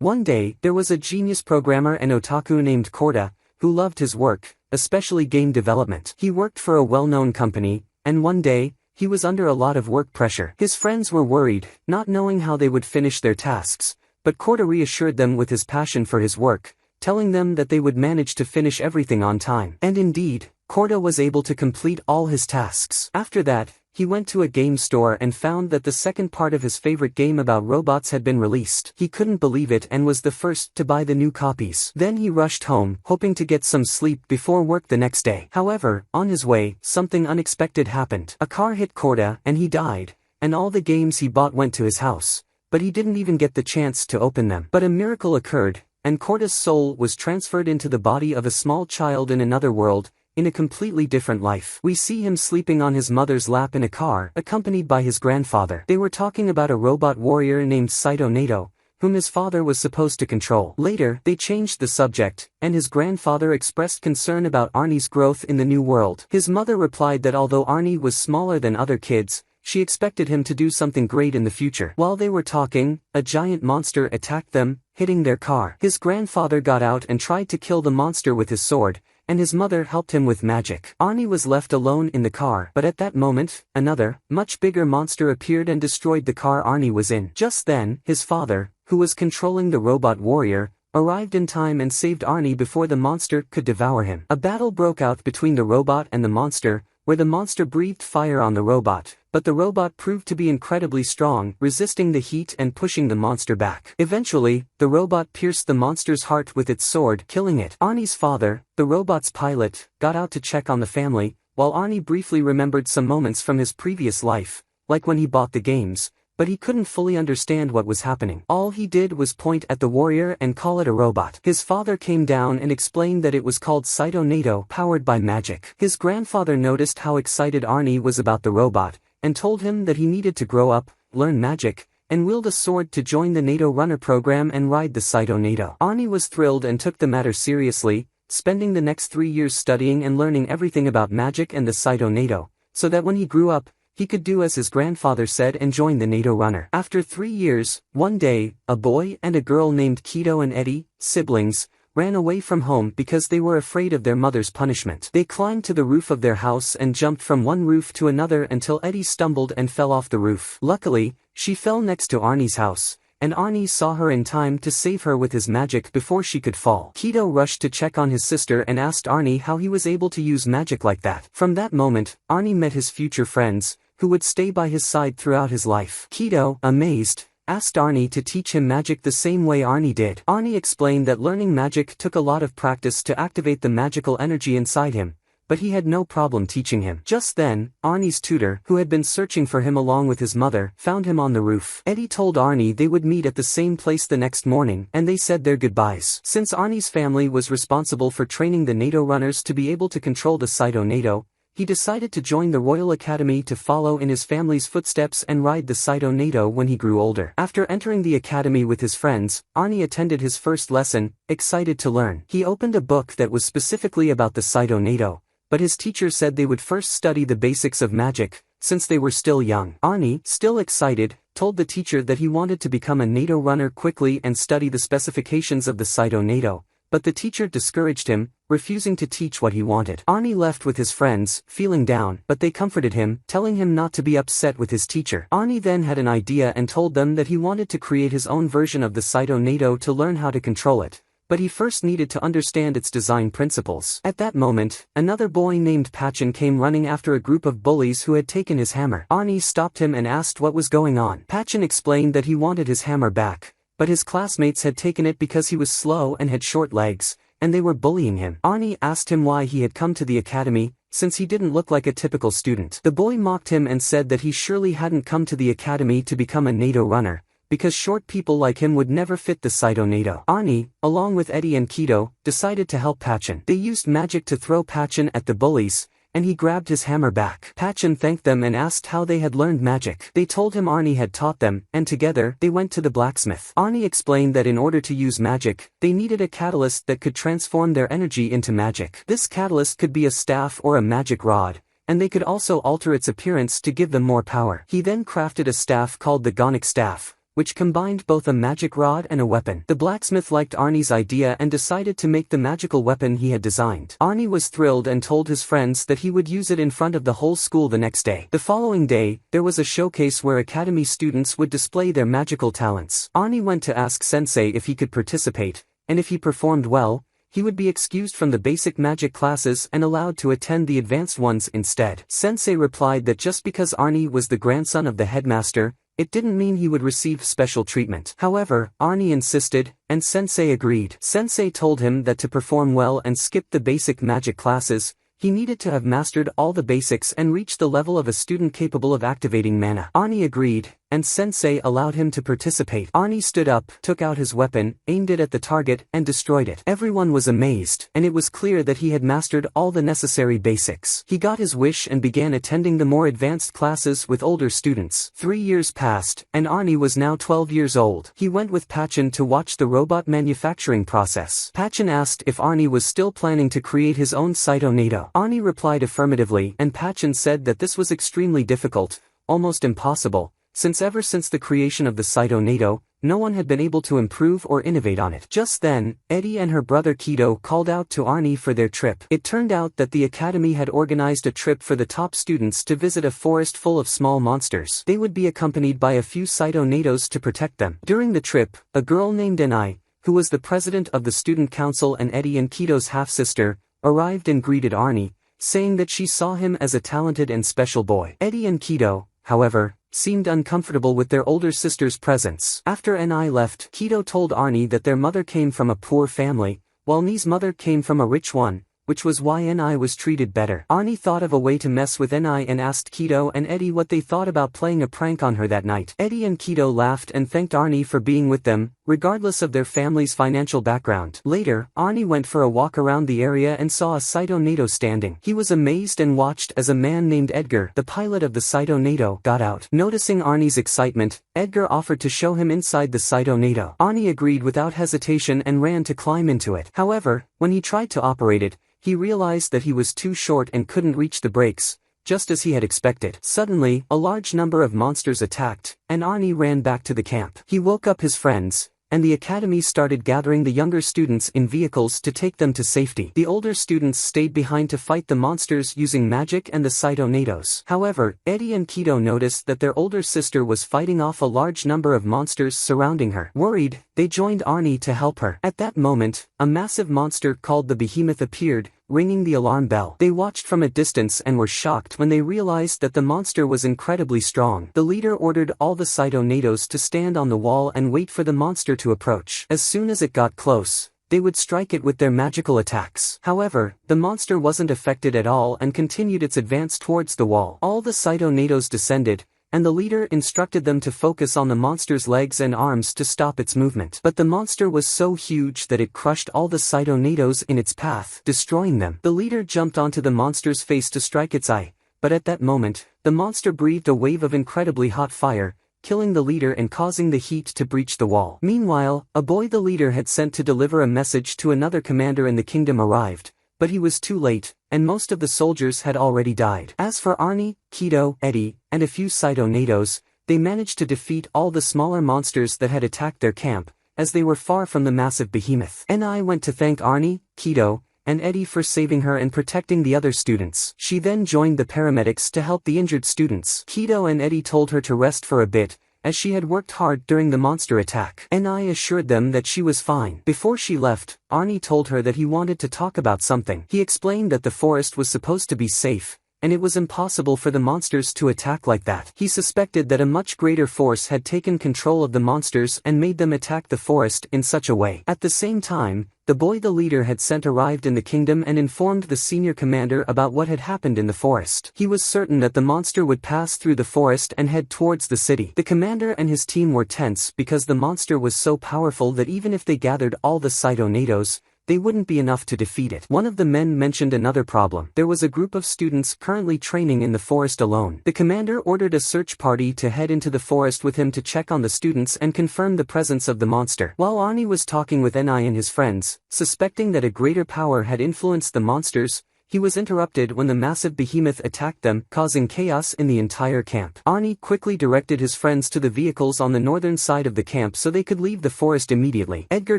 One day, there was a genius programmer and otaku named Korda, who loved his work, especially game development. He worked for a well-known company, and one day, he was under a lot of work pressure. His friends were worried, not knowing how they would finish their tasks, but Korda reassured them with his passion for his work, telling them that they would manage to finish everything on time. And indeed, Korda was able to complete all his tasks. After that, he went to a game store and found that the second part of his favorite game about robots had been released. He couldn't believe it and was the first to buy the new copies. Then he rushed home, hoping to get some sleep before work the next day. However, on his way, something unexpected happened. A car hit Korda, and he died, and all the games he bought went to his house, but he didn't even get the chance to open them. But a miracle occurred, and Korda's soul was transferred into the body of a small child in another world, in a completely different life. We see him sleeping on his mother's lap in a car, accompanied by his grandfather. They were talking about a robot warrior named Saito Nato, whom his father was supposed to control. Later, they changed the subject, and his grandfather expressed concern about Arnie's growth in the new world. His mother replied that although Arnie was smaller than other kids, she expected him to do something great in the future. While they were talking, a giant monster attacked them, hitting their car. His grandfather got out and tried to kill the monster with his sword, and his mother helped him with magic. Arnie was left alone in the car, but at that moment, another, much bigger monster appeared and destroyed the car Arnie was in. Just then, his father, who was controlling the robot warrior, arrived in time and saved Arnie before the monster could devour him. A battle broke out between the robot and the monster, where the monster breathed fire on the robot, but the robot proved to be incredibly strong, resisting the heat and pushing the monster back. Eventually, the robot pierced the monster's heart with its sword, killing it. Arnie's father, the robot's pilot, got out to check on the family, while Arnie briefly remembered some moments from his previous life, like when he bought the games, but he couldn't fully understand what was happening. All he did was point at the warrior and call it a robot. His father came down and explained that it was called Saito Nato, powered by magic. His grandfather noticed how excited Arnie was about the robot, and told him that he needed to grow up, learn magic, and wield a sword to join the Nato Runner program and ride the Saito Nato. Arnie was thrilled and took the matter seriously, spending the next 3 years studying and learning everything about magic and the Saito Nato, so that when he grew up, he could do as his grandfather said and join the Nato Runner. After 3 years, one day, a boy and a girl named Kido and Eddie, siblings, ran away from home because they were afraid of their mother's punishment. They climbed to the roof of their house and jumped from one roof to another until Eddie stumbled and fell off the roof. Luckily, she fell next to Arnie's house, and Arnie saw her in time to save her with his magic before she could fall. Kido rushed to check on his sister and asked Arnie how he was able to use magic like that. From that moment, Arnie met his future friends, who would stay by his side throughout his life. Kido, amazed, asked Arnie to teach him magic the same way Arnie did. Arnie explained that learning magic took a lot of practice to activate the magical energy inside him, but he had no problem teaching him. Just then, Arnie's tutor, who had been searching for him along with his mother, found him on the roof. Eddie told Arnie they would meet at the same place the next morning, and they said their goodbyes. Since Arnie's family was responsible for training the Nato runners to be able to control the Saito Nato, he decided to join the Royal Academy to follow in his family's footsteps and ride the Saito Nato when he grew older. After entering the academy with his friends, Arnie attended his first lesson, excited to learn. He opened a book that was specifically about the Saito Nato, but his teacher said they would first study the basics of magic, since they were still young. Arnie, still excited, told the teacher that he wanted to become a Nato runner quickly and study the specifications of the Saito Nato, but the teacher discouraged him, refusing to teach what he wanted. Arnie left with his friends, feeling down, but they comforted him, telling him not to be upset with his teacher. Arnie then had an idea and told them that he wanted to create his own version of the Saito Nato to learn how to control it, but he first needed to understand its design principles. At that moment, another boy named Pachin came running after a group of bullies who had taken his hammer. Arnie stopped him and asked what was going on. Pachin explained that he wanted his hammer back, but his classmates had taken it because he was slow and had short legs, and they were bullying him. Arnie asked him why he had come to the academy, since he didn't look like a typical student. The boy mocked him and said that he surely hadn't come to the academy to become a Nato runner, because short people like him would never fit the Saito Nato. Arnie, along with Eddie and Kido, decided to help Pachin. They used magic to throw Pachin at the bullies, and he grabbed his hammer back. Pachin thanked them and asked how they had learned magic. They told him Arnie had taught them, and together, they went to the blacksmith. Arnie explained that in order to use magic, they needed a catalyst that could transform their energy into magic. This catalyst could be a staff or a magic rod, and they could also alter its appearance to give them more power. He then crafted a staff called the Gonic staff, which combined both a magic rod and a weapon. The blacksmith liked Arnie's idea and decided to make the magical weapon he had designed. Arnie was thrilled and told his friends that he would use it in front of the whole school the next day. The following day, there was a showcase where academy students would display their magical talents. Arnie went to ask Sensei if he could participate, and if he performed well, he would be excused from the basic magic classes and allowed to attend the advanced ones instead. Sensei replied that just because Arnie was the grandson of the headmaster, it didn't mean he would receive special treatment. However, Arnie insisted, and Sensei agreed. Sensei told him that to perform well and skip the basic magic classes, he needed to have mastered all the basics and reach the level of a student capable of activating mana. Arnie agreed, and Sensei allowed him to participate. Arnie stood up, took out his weapon, aimed it at the target, and destroyed it. Everyone was amazed, and it was clear that he had mastered all the necessary basics. He got his wish and began attending the more advanced classes with older students. 3 years passed, and Arnie was now 12 years old. He went with Pachin to watch the robot manufacturing process. Pachin asked if Arnie was still planning to create his own Cytonado. Arnie replied affirmatively, and Pachin said that this was extremely difficult, almost impossible, since ever since the creation of the Cytonado, no one had been able to improve or innovate on it. Just then, Eddie and her brother Kido called out to Arnie for their trip. It turned out that the academy had organized a trip for the top students to visit a forest full of small monsters. They would be accompanied by a few Cytonados to protect them. During the trip, a girl named Enai, who was the president of the student council and Eddie and Kido's half-sister, arrived and greeted Arnie, saying that she saw him as a talented and special boy. Eddie and Kido, however, seemed uncomfortable with their older sister's presence. After Enai left, Kido told Arnie that their mother came from a poor family, while Ni's mother came from a rich one, which was why Enai was treated better. Arnie thought of a way to mess with Enai and asked Kido and Eddie what they thought about playing a prank on her that night. Eddie and Kido laughed and thanked Arnie for being with them, regardless of their family's financial background. Later, Arnie went for a walk around the area and saw a Cytonado standing. He was amazed and watched as a man named Edgar, the pilot of the Cytonado, got out. Noticing Arnie's excitement, Edgar offered to show him inside the Cytonado. Arnie agreed without hesitation and ran to climb into it. However, when he tried to operate it, he realized that he was too short and couldn't reach the brakes, just as he had expected. Suddenly, a large number of monsters attacked, and Arnie ran back to the camp. He woke up his friends, and the academy started gathering the younger students in vehicles to take them to safety. The older students stayed behind to fight the monsters using magic and the Cytonados. However, Eddie and Kido noticed that their older sister was fighting off a large number of monsters surrounding her. Worried, they joined Arnie to help her. At that moment, a massive monster called the Behemoth appeared, ringing the alarm bell. They watched from a distance and were shocked when they realized that the monster was incredibly strong. The leader ordered all the Cytonados to stand on the wall and wait for the monster to approach. As soon as it got close, they would strike it with their magical attacks. However, the monster wasn't affected at all and continued its advance towards the wall. All the Cytonados descended, and the leader instructed them to focus on the monster's legs and arms to stop its movement. But the monster was so huge that it crushed all the Cytonados in its path, destroying them. The leader jumped onto the monster's face to strike its eye, but at that moment, the monster breathed a wave of incredibly hot fire, killing the leader and causing the heat to breach the wall. Meanwhile, a boy the leader had sent to deliver a message to another commander in the kingdom arrived, but he was too late, and most of the soldiers had already died. As for Arnie, Kido, Eddie, and a few Cytonados, they managed to defeat all the smaller monsters that had attacked their camp, as they were far from the massive behemoth. Enai went to thank Arnie, Kido, and Eddie for saving her and protecting the other students. She then joined the paramedics to help the injured students. Kido and Eddie told her to rest for a bit, as she had worked hard during the monster attack. Enai assured them that she was fine. Before she left, Arnie told her that he wanted to talk about something. He explained that the forest was supposed to be safe, and it was impossible for the monsters to attack like that. He suspected that a much greater force had taken control of the monsters and made them attack the forest in such a way. At the same time, the boy the leader had sent arrived in the kingdom and informed the senior commander about what had happened in the forest. He was certain that the monster would pass through the forest and head towards the city. The commander and his team were tense because the monster was so powerful that even if they gathered all the Cytonados, they wouldn't be enough to defeat it. One of the men mentioned another problem. There was a group of students currently training in the forest alone. The commander ordered a search party to head into the forest with him to check on the students and confirm the presence of the monster. While Arnie was talking with Enai and his friends, suspecting that a greater power had influenced the monsters, he was interrupted when the massive behemoth attacked them, causing chaos in the entire camp. Ani quickly directed his friends to the vehicles on the northern side of the camp so they could leave the forest immediately. Edgar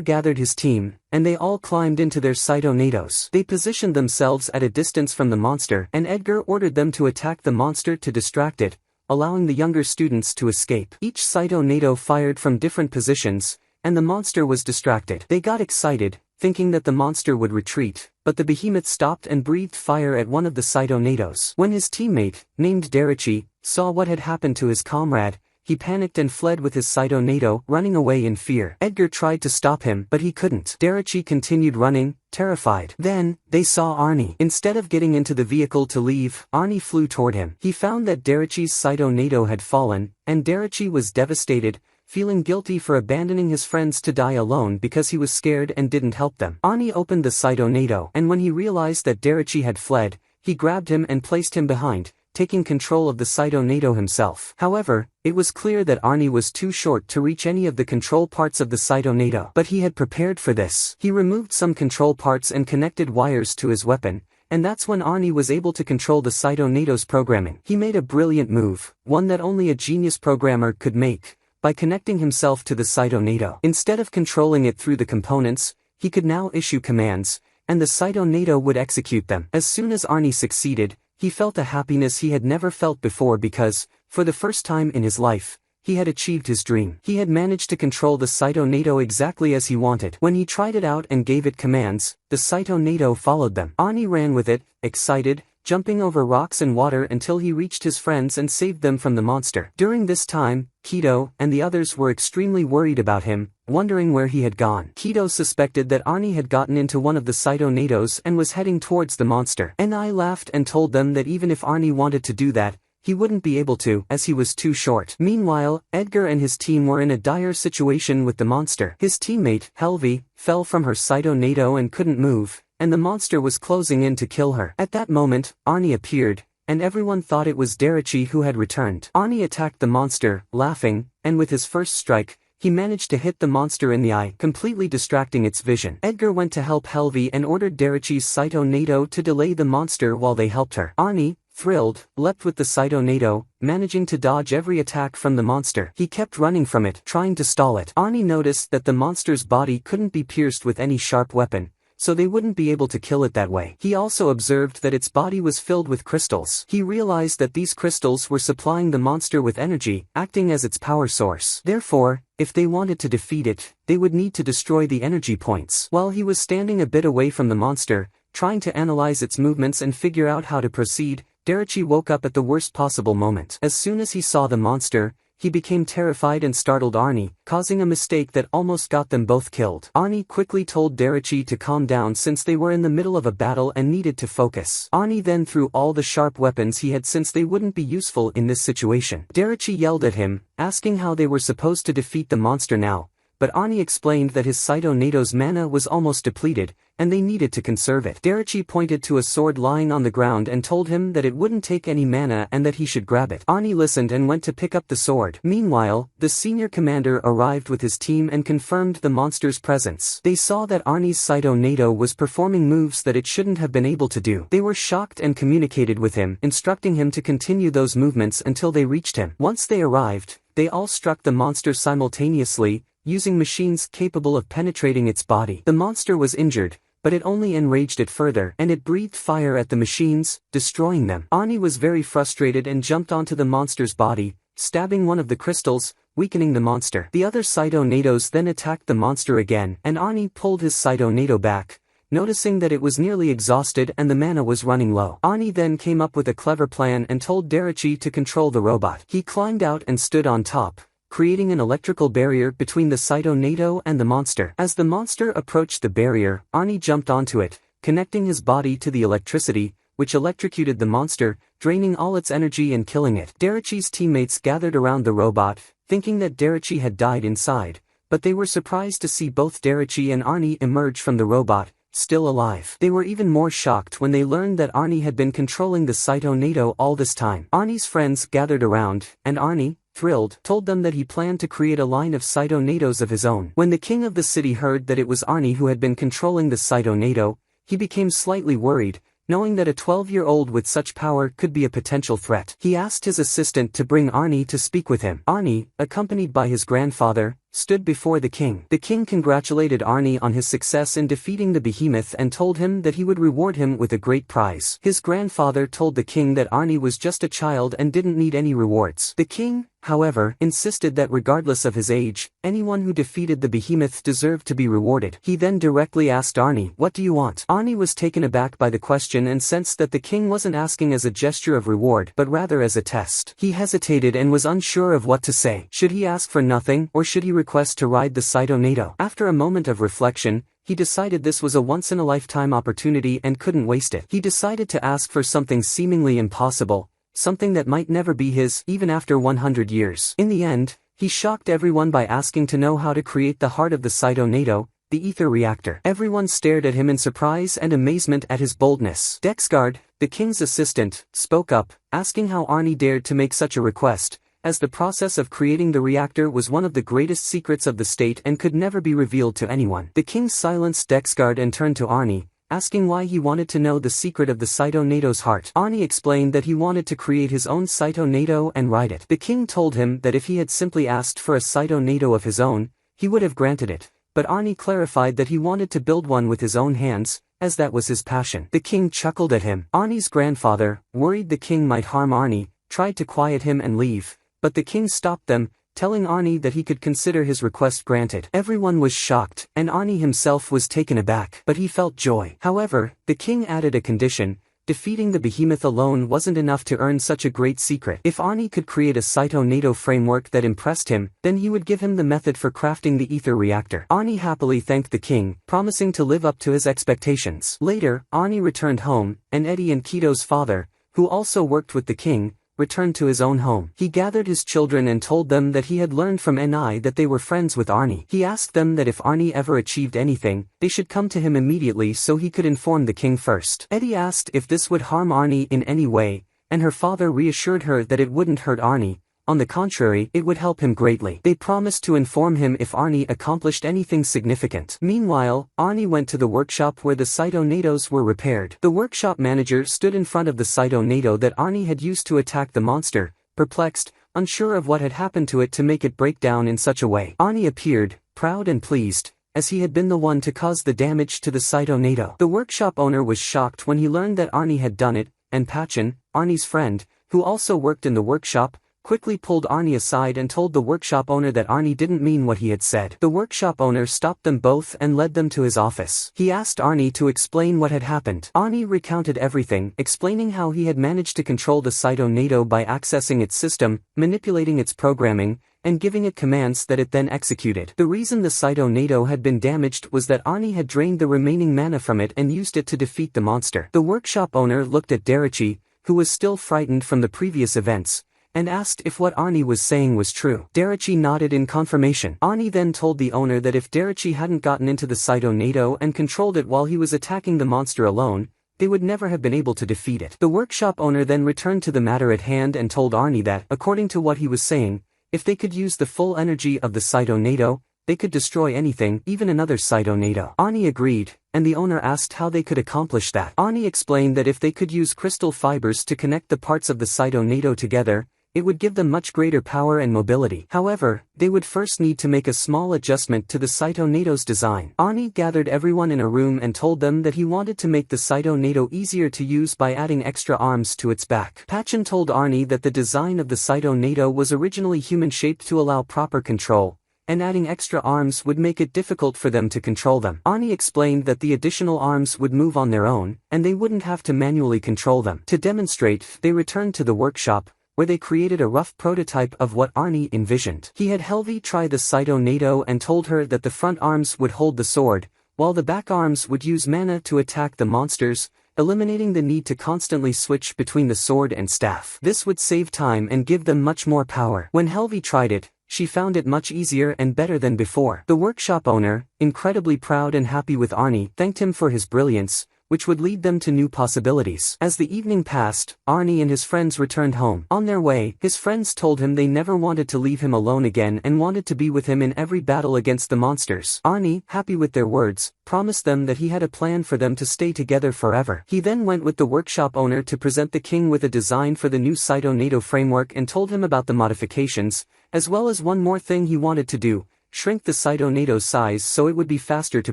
gathered his team, and they all climbed into their Cytonados. They positioned themselves at a distance from the monster, and Edgar ordered them to attack the monster to distract it, allowing the younger students to escape. Each Cytonado fired from different positions, and the monster was distracted. They got excited, thinking that the monster would retreat, but the behemoth stopped and breathed fire at one of the Cytonados. When his teammate, named Derichi, saw what had happened to his comrade, he panicked and fled with his Cytonado, running away in fear. Edgar tried to stop him, but he couldn't. Derichi continued running, terrified. Then, they saw Arnie. Instead of getting into the vehicle to leave, Arnie flew toward him. He found that Derichi's Cytonado had fallen, and Derichi was devastated, feeling guilty for abandoning his friends to die alone because he was scared and didn't help them. Ani opened the Cytonado, and when he realized that Derichi had fled, he grabbed him and placed him behind, taking control of the Cytonado himself. However, it was clear that Arnie was too short to reach any of the control parts of the Cytonado. But he had prepared for this. He removed some control parts and connected wires to his weapon, and that's when Arnie was able to control the Cytonado's programming. He made a brilliant move, one that only a genius programmer could make, by connecting himself to the Cytonado. Instead of controlling it through the components, he could now issue commands, and the Cytonado would execute them. As soon as Arnie succeeded, he felt a happiness he had never felt before because, for the first time in his life, he had achieved his dream. He had managed to control the Cytonado exactly as he wanted. When he tried it out and gave it commands, the Cytonado followed them. Arnie ran with it, excited, jumping over rocks and water until he reached his friends and saved them from the monster. During this time, Kido and the others were extremely worried about him, wondering where he had gone. Kido suspected that Arnie had gotten into one of the Cytonados and was heading towards the monster. Ni laughed and told them that even if Arnie wanted to do that, he wouldn't be able to, as he was too short. Meanwhile, Edgar and his team were in a dire situation with the monster. His teammate, Helvi, fell from her Cytonado and couldn't move, and the monster was closing in to kill her. At that moment, Arnie appeared, and everyone thought it was Derichi who had returned. Arnie attacked the monster, laughing, and with his first strike, he managed to hit the monster in the eye, completely distracting its vision. Edgar went to help Helvi and ordered Derichi's Cytonado to delay the monster while they helped her. Arnie, thrilled, leapt with the Cytonado, managing to dodge every attack from the monster. He kept running from it, trying to stall it. Arnie noticed that the monster's body couldn't be pierced with any sharp weapon, so they wouldn't be able to kill it that way. He also observed that its body was filled with crystals. He realized that these crystals were supplying the monster with energy, acting as its power source. Therefore, if they wanted to defeat it, they would need to destroy the energy points. While he was standing a bit away from the monster, trying to analyze its movements and figure out how to proceed, Derichi woke up at the worst possible moment. As soon as he saw the monster, he became terrified and startled Arnie, causing a mistake that almost got them both killed. Arnie quickly told Derichi to calm down since they were in the middle of a battle and needed to focus. Arnie then threw all the sharp weapons he had since they wouldn't be useful in this situation. Derichi yelled at him, asking how they were supposed to defeat the monster now, but Arnie explained that his Cytonado's mana was almost depleted, and they needed to conserve it. Derichi pointed to a sword lying on the ground and told him that it wouldn't take any mana and that he should grab it. Arnie listened and went to pick up the sword. Meanwhile, the senior commander arrived with his team and confirmed the monster's presence. They saw that Arnie's Cytonado was performing moves that it shouldn't have been able to do. They were shocked and communicated with him, instructing him to continue those movements until they reached him. Once they arrived, they all struck the monster simultaneously, using machines capable of penetrating its body. The monster was injured, but it only enraged it further, and it breathed fire at the machines, destroying them. Arnie was very frustrated and jumped onto the monster's body, stabbing one of the crystals, weakening the monster. The other Cytonados then attacked the monster again, and Arnie pulled his Cytonado back, noticing that it was nearly exhausted and the mana was running low. Arnie then came up with a clever plan and told Derichi to control the robot. He climbed out and stood on top, creating an electrical barrier between the Cytonado and the monster. As the monster approached the barrier, Arnie jumped onto it, connecting his body to the electricity, which electrocuted the monster, draining all its energy and killing it. Derichi's teammates gathered around the robot, thinking that Derichi had died inside, but they were surprised to see both Derichi and Arnie emerge from the robot, still alive. They were even more shocked when they learned that Arnie had been controlling the Cytonado all this time. Arnie's friends gathered around, and Arnie, thrilled, told them that he planned to create a line of Cytonados of his own. When the king of the city heard that it was Arnie who had been controlling the Cytonado, he became slightly worried, knowing that a 12-year-old with such power could be a potential threat. He asked his assistant to bring Arnie to speak with him. Arnie, accompanied by his grandfather, stood before the king. The king congratulated Arnie on his success in defeating the behemoth and told him that he would reward him with a great prize. His grandfather told the king that Arnie was just a child and didn't need any rewards. The king, however, insisted that regardless of his age, anyone who defeated the behemoth deserved to be rewarded. He then directly asked Arnie, "What do you want?" Arnie was taken aback by the question and sensed that the king wasn't asking as a gesture of reward but rather as a test. He hesitated and was unsure of what to say. Should he ask for nothing, or should he request to ride the Saito Nado? After a moment of reflection, he decided this was a once-in-a-lifetime opportunity and couldn't waste it. He decided to ask for something seemingly impossible, something that might never be his, even after 100 years. In the end, he shocked everyone by asking to know how to create the heart of the Saito Nado, the ether reactor. Everyone stared at him in surprise and amazement at his boldness. Dexgard, the king's assistant, spoke up, asking how Arnie dared to make such a request, as the process of creating the reactor was one of the greatest secrets of the state and could never be revealed to anyone. The king silenced Dexgard and turned to Arnie, asking why he wanted to know the secret of the Saito Nado's heart. Arnie explained that he wanted to create his own Saito Nado and ride it. The king told him that if he had simply asked for a Saito Nado of his own, he would have granted it, but Arnie clarified that he wanted to build one with his own hands, as that was his passion. The king chuckled at him. Arnie's grandfather, worried the king might harm Arnie, tried to quiet him and leave, but the king stopped them, telling Arnie that he could consider his request granted. Everyone was shocked, and Arnie himself was taken aback, but he felt joy. However, the king added a condition: defeating the behemoth alone wasn't enough to earn such a great secret. If Arnie could create a Saito Nado framework that impressed him, then he would give him the method for crafting the ether reactor. Arnie happily thanked the king, promising to live up to his expectations. Later, Arnie returned home, and Eddie and Kito's father, who also worked with the king, returned to his own home. He gathered his children and told them that he had learned from Ni that they were friends with Arnie. He asked them that if Arnie ever achieved anything, they should come to him immediately so he could inform the king first. Eddie asked if this would harm Arnie in any way, and her father reassured her that it wouldn't hurt Arnie. On the contrary, it would help him greatly. They promised to inform him if Arnie accomplished anything significant. Meanwhile, Arnie went to the workshop where the Saito Nados were repaired. The workshop manager stood in front of the Saito Nado that Arnie had used to attack the monster, perplexed, unsure of what had happened to it to make it break down in such a way. Arnie appeared, proud and pleased, as he had been the one to cause the damage to the Saito Nado. The workshop owner was shocked when he learned that Arnie had done it, and Pachin, Arnie's friend, who also worked in the workshop, quickly pulled Arnie aside and told the workshop owner that Arnie didn't mean what he had said. The workshop owner stopped them both and led them to his office. He asked Arnie to explain what had happened. Arnie recounted everything, explaining how he had managed to control the Saito Nado by accessing its system, manipulating its programming, and giving it commands that it then executed. The reason the Saito Nado had been damaged was that Arnie had drained the remaining mana from it and used it to defeat the monster. The workshop owner looked at Derichi, who was still frightened from the previous events, and asked if what Arnie was saying was true. Derichi nodded in confirmation. Arnie then told the owner that if Derichi hadn't gotten into the Saito Nado and controlled it while he was attacking the monster alone, they would never have been able to defeat it. The workshop owner then returned to the matter at hand and told Arnie that, according to what he was saying, if they could use the full energy of the Saito Nado, they could destroy anything, even another Saito Nado. Arnie agreed, and the owner asked how they could accomplish that. Arnie explained that if they could use crystal fibers to connect the parts of the Saito Nado together, it would give them much greater power and mobility. However, they would first need to make a small adjustment to the Saito Nado's design. Arnie gathered everyone in a room and told them that he wanted to make the Saito Nado easier to use by adding extra arms to its back. Pachin told Arnie that the design of the Saito Nado was originally human-shaped to allow proper control, and adding extra arms would make it difficult for them to control them. Arnie explained that the additional arms would move on their own, and they wouldn't have to manually control them. To demonstrate, they returned to the workshop, where they created a rough prototype of what Arnie envisioned. He had Helvi try the Saito Nado and told her that the front arms would hold the sword, while the back arms would use mana to attack the monsters, eliminating the need to constantly switch between the sword and staff. This would save time and give them much more power. When Helvi tried it, she found it much easier and better than before. The workshop owner, incredibly proud and happy with Arnie, thanked him for his brilliance, which would lead them to new possibilities. As the evening passed, Arnie and his friends returned home. On their way, his friends told him they never wanted to leave him alone again and wanted to be with him in every battle against the monsters. Arnie, happy with their words, promised them that he had a plan for them to stay together forever. He then went with the workshop owner to present the king with a design for the new Saito NATO framework and told him about the modifications, as well as one more thing he wanted to do: shrink the Saito NATO size so it would be faster to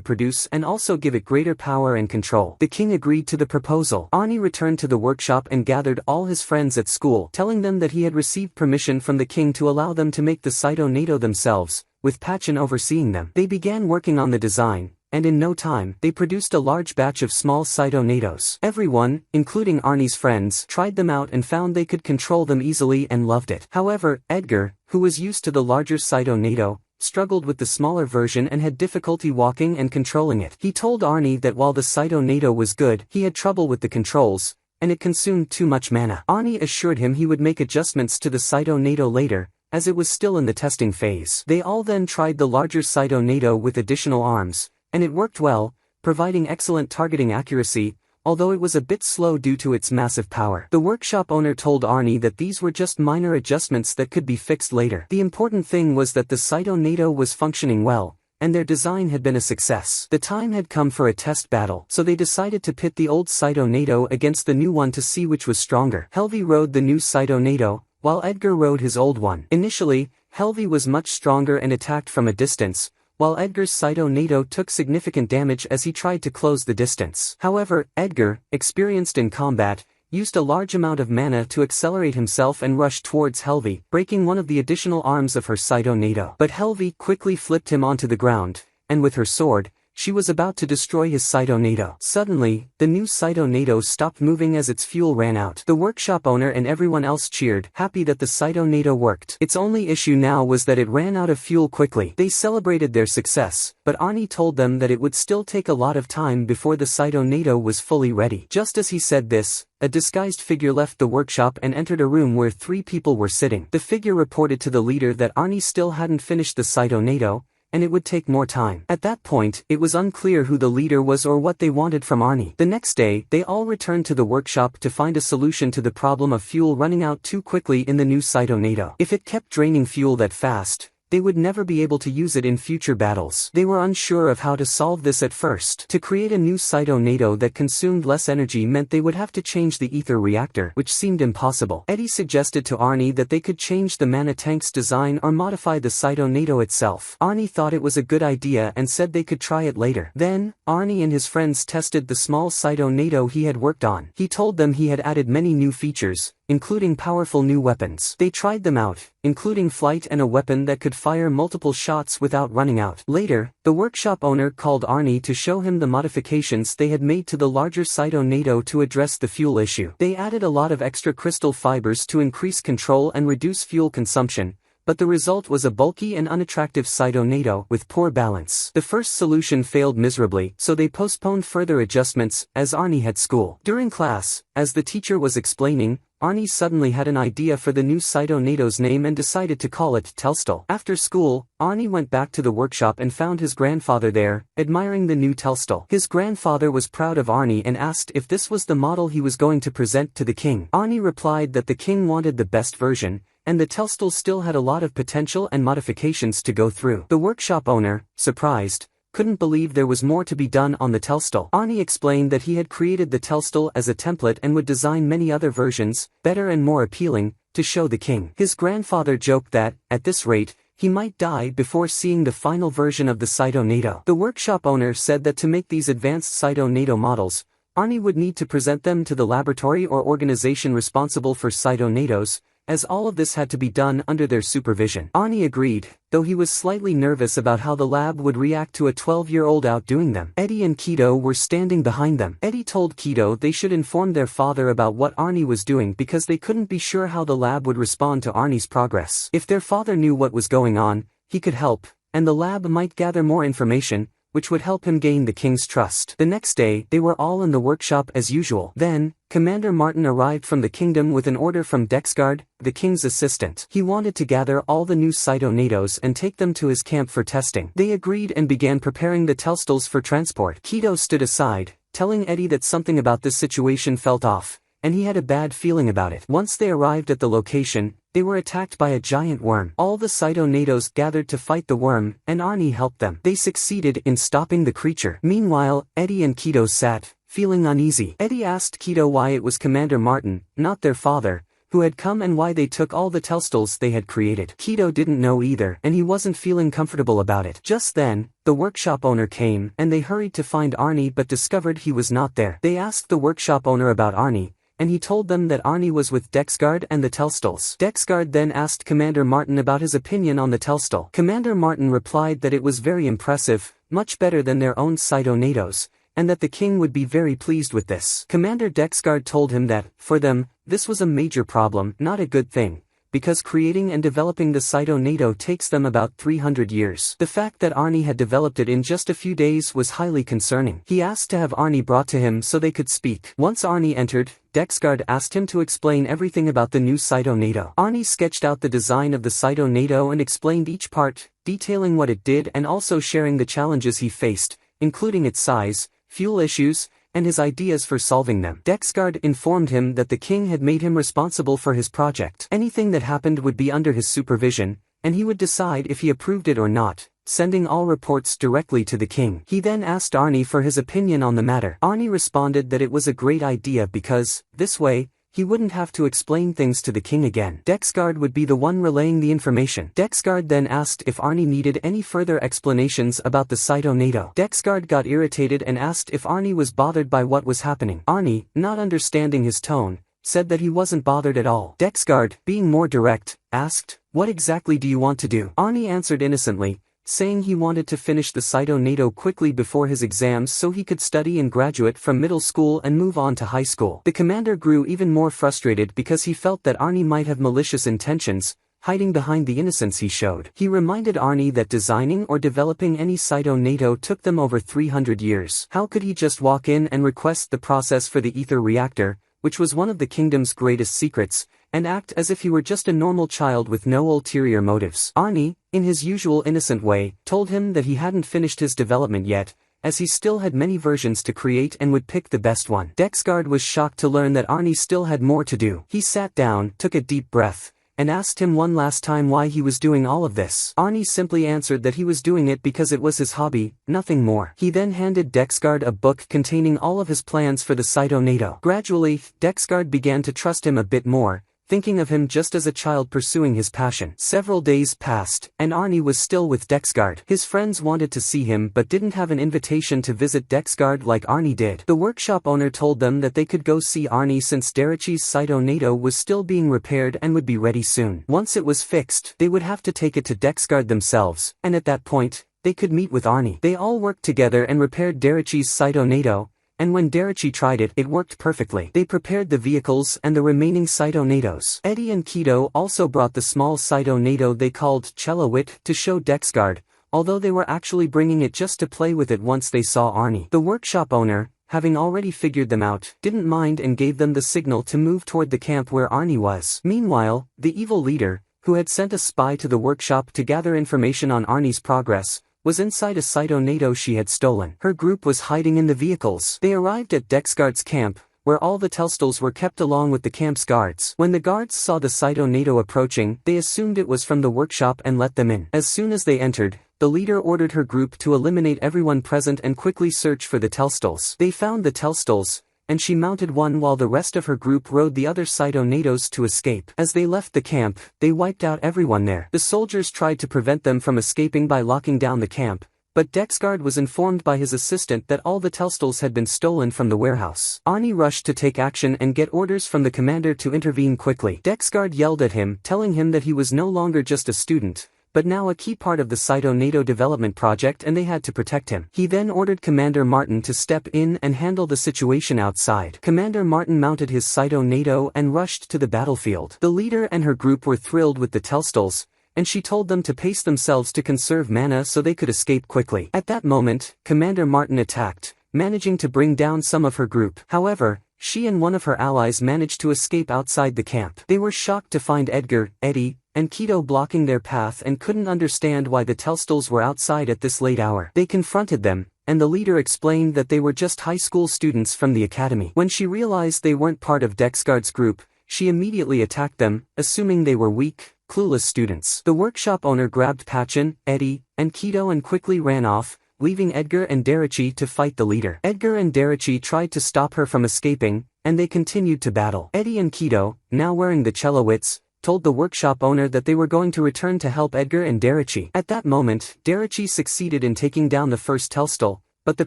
produce and also give it greater power and control. The king agreed to the proposal. Arnie returned to the workshop and gathered all his friends at school, telling them that he had received permission from the king to allow them to make the Saito NATO themselves, with Pachin overseeing them. They began working on the design, and in no time, they produced a large batch of small Saito NATOs. Everyone, including Arnie's friends, tried them out and found they could control them easily and loved it. However, Edgar, who was used to the larger Saito NATO, struggled with the smaller version and had difficulty walking and controlling it. He told Arnie that while the Saito NATO was good, he had trouble with the controls, and it consumed too much mana. Arnie assured him he would make adjustments to the Saito NATO later, as it was still in the testing phase. They all then tried the larger Saito NATO with additional arms, and it worked well, providing excellent targeting accuracy, although it was a bit slow due to its massive power. The workshop owner told Arnie that these were just minor adjustments that could be fixed later. The important thing was that the Saito NATO was functioning well, and their design had been a success. The time had come for a test battle, so they decided to pit the old Saito NATO against the new one to see which was stronger. Helvey rode the new Saito NATO, while Edgar rode his old one. Initially, Helvey was much stronger and attacked from a distance, while Edgar's Saito NATO took significant damage as he tried to close the distance. However, Edgar, experienced in combat, used a large amount of mana to accelerate himself and rush towards Helvey, breaking one of the additional arms of her Saito NATO. But Helvey quickly flipped him onto the ground, and with her sword, she was about to destroy his Saito NATO. Suddenly, the new Saito NATO stopped moving as its fuel ran out. The workshop owner and everyone else cheered, happy that the Saito NATO worked. Its only issue now was that it ran out of fuel quickly. They celebrated their success, but Arnie told them that it would still take a lot of time before the Saito NATO was fully ready. Just as he said this, a disguised figure left the workshop and entered a room where 3 people were sitting. The figure reported to the leader that Arnie still hadn't finished the Saito NATO, and it would take more time. At that point, it was unclear who the leader was or what they wanted from Arnie. The next day, they all returned to the workshop to find a solution to the problem of fuel running out too quickly in the new Saito NATO. If it kept draining fuel that fast, they would never be able to use it in future battles. They were unsure of how to solve this at first. To create a new Saito NATO that consumed less energy meant they would have to change the ether reactor, which seemed impossible. Eddie suggested to Arnie that they could change the mana tank's design or modify the Saito NATO itself. Arnie thought it was a good idea and said they could try it later. Then, Arnie and his friends tested the small Saito NATO he had worked on. He told them he had added many new features, including powerful new weapons. They tried them out, including flight and a weapon that could fire multiple shots without running out. Later, the workshop owner called Arnie to show him the modifications they had made to the larger Saito NATO to address the fuel issue. They added a lot of extra crystal fibers to increase control and reduce fuel consumption, but the result was a bulky and unattractive Saito NATO with poor balance. The first solution failed miserably, so they postponed further adjustments, as Arnie had school. During class, as the teacher was explaining, Arnie suddenly had an idea for the new Saito NATO's name and decided to call it Telstal. After school, Arnie went back to the workshop and found his grandfather there, admiring the new Telstal. His grandfather was proud of Arnie and asked if this was the model he was going to present to the king. Arnie replied that the king wanted the best version, and the Telstal still had a lot of potential and modifications to go through. The workshop owner, surprised, couldn't believe there was more to be done on the Telstal. Arnie explained that he had created the Telstal as a template and would design many other versions, better and more appealing, to show the king. His grandfather joked that, at this rate, he might die before seeing the final version of the Saito NATO. The workshop owner said that to make these advanced Saito NATO models, Arnie would need to present them to the laboratory or organization responsible for Saito NATOs, as all of this had to be done under their supervision. Arnie agreed, though he was slightly nervous about how the lab would react to a 12-year-old outdoing them. Eddie and Kido were standing behind them. Eddie told Kido they should inform their father about what Arnie was doing because they couldn't be sure how the lab would respond to Arnie's progress. If their father knew what was going on, he could help, and the lab might gather more information, which would help him gain the king's trust. The next day, they were all in the workshop as usual. Then, Commander Martin arrived from the kingdom with an order from Dexgard, the king's assistant. He wanted to gather all the new Saito NATOs and take them to his camp for testing. They agreed and began preparing the Telstals for transport. Kido stood aside, telling Eddie that something about this situation felt off, and he had a bad feeling about it. Once they arrived at the location, they were attacked by a giant worm. All the Saito-nados gathered to fight the worm, and Arnie helped them. They succeeded in stopping the creature. Meanwhile, Eddie and Kido sat, feeling uneasy. Eddie asked Kido why it was Commander Martin, not their father, who had come and why they took all the telstals they had created. Kido didn't know either, and he wasn't feeling comfortable about it. Just then, the workshop owner came, and they hurried to find Arnie but discovered he was not there. They asked the workshop owner about Arnie, and he told them that Arnie was with Dexguard and the Telstals. Dexguard then asked Commander Martin about his opinion on the Telstal. Commander Martin replied that it was very impressive, much better than their own Saito-nados, and that the king would be very pleased with this. Commander Dexguard told him that, for them, this was a major problem, not a good thing, because creating and developing the Saito-nado takes them about 300 years. The fact that Arnie had developed it in just a few days was highly concerning. He asked to have Arnie brought to him so they could speak. Once Arnie entered, Dexguard asked him to explain everything about the new Saito-nado. Arnie sketched out the design of the Saito-nado and explained each part, detailing what it did and also sharing the challenges he faced, including its size, fuel issues, and his ideas for solving them. Dexguard informed him that the king had made him responsible for his project. Anything that happened would be under his supervision, and he would decide if he approved it or not, sending all reports directly to the king. He then asked Arnie for his opinion on the matter. Arnie responded that it was a great idea because, this way, he wouldn't have to explain things to the king again. Dexguard would be the one relaying the information. Dexguard then asked if Arnie needed any further explanations about the Saito-nado. Dexguard got irritated and asked if Arnie was bothered by what was happening. Arnie, not understanding his tone, said that he wasn't bothered at all. Dexguard, being more direct, asked, "What exactly do you want to do?" Arnie answered innocently, saying he wanted to finish the Saito-nado quickly before his exams so he could study and graduate from middle school and move on to high school. The commander grew even more frustrated because he felt that Arnie might have malicious intentions, hiding behind the innocence he showed. He reminded Arnie that designing or developing any Saito-nado took them over 300 years. How could he just walk in and request the process for the ether reactor, which was one of the kingdom's greatest secrets, and act as if he were just a normal child with no ulterior motives? Arnie, in his usual innocent way, told him that he hadn't finished his development yet, as he still had many versions to create and would pick the best one. Dexguard was shocked to learn that Arnie still had more to do. He sat down, took a deep breath, and asked him one last time why he was doing all of this. Arnie simply answered that he was doing it because it was his hobby, nothing more. He then handed Dexguard a book containing all of his plans for the Saito-nado. Gradually, Dexguard began to trust him a bit more, thinking of him just as a child pursuing his passion. Several days passed, and Arnie was still with Dexguard. His friends wanted to see him but didn't have an invitation to visit Dexguard like Arnie did. The workshop owner told them that they could go see Arnie since Derichi's Saito-nado was still being repaired and would be ready soon. Once it was fixed, they would have to take it to Dexguard themselves, and at that point, they could meet with Arnie. They all worked together and repaired Derichi's Saito-nado, and when Derichi tried it, it worked perfectly. They prepared the vehicles and the remaining Saito-nados. Eddie and Kido also brought the small Saito-nado they called Chelawit to show Dexguard, although they were actually bringing it just to play with it once they saw Arnie. The workshop owner, having already figured them out, didn't mind and gave them the signal to move toward the camp where Arnie was. Meanwhile, the evil leader, who had sent a spy to the workshop to gather information on Arnie's progress, was inside a Saito-nado she had stolen. Her group was hiding in the vehicles. They arrived at Dexguard's camp, where all the Telstals were kept along with the camp's guards. When the guards saw the Saito-nado approaching, they assumed it was from the workshop and let them in. As soon as they entered, the leader ordered her group to eliminate everyone present and quickly search for the Telstals. They found the Telstals, and she mounted one while the rest of her group rode the other Saito-nados to escape. As they left the camp, they wiped out everyone there. The soldiers tried to prevent them from escaping by locking down the camp, but Dexguard was informed by his assistant that all the Telstals had been stolen from the warehouse. Arnie rushed to take action and get orders from the commander to intervene quickly. Dexguard yelled at him, telling him that he was no longer just a student, but now a key part of the Saito-nado development project and they had to protect him. He then ordered Commander Martin to step in and handle the situation outside. Commander Martin mounted his Saito-nado and rushed to the battlefield. The leader and her group were thrilled with the Telstals, and she told them to pace themselves to conserve mana so they could escape quickly. At that moment, Commander Martin attacked, managing to bring down some of her group. However, she and one of her allies managed to escape outside the camp. They were shocked to find Edgar, Eddie, and Kido blocking their path and couldn't understand why the Telstals were outside at this late hour. They confronted them, and the leader explained that they were just high school students from the academy. When she realized they weren't part of Dexguard's group, she immediately attacked them, assuming they were weak, clueless students. The workshop owner grabbed Pachin, Eddie, and Kido and quickly ran off, leaving Edgar and Derichi to fight the leader. Edgar and Derichi tried to stop her from escaping, and they continued to battle. Eddie and Kido, now wearing the cello-wits, told the workshop owner that they were going to return to help Edgar and Derichi. At that moment, Derichi succeeded in taking down the first Telstol, but the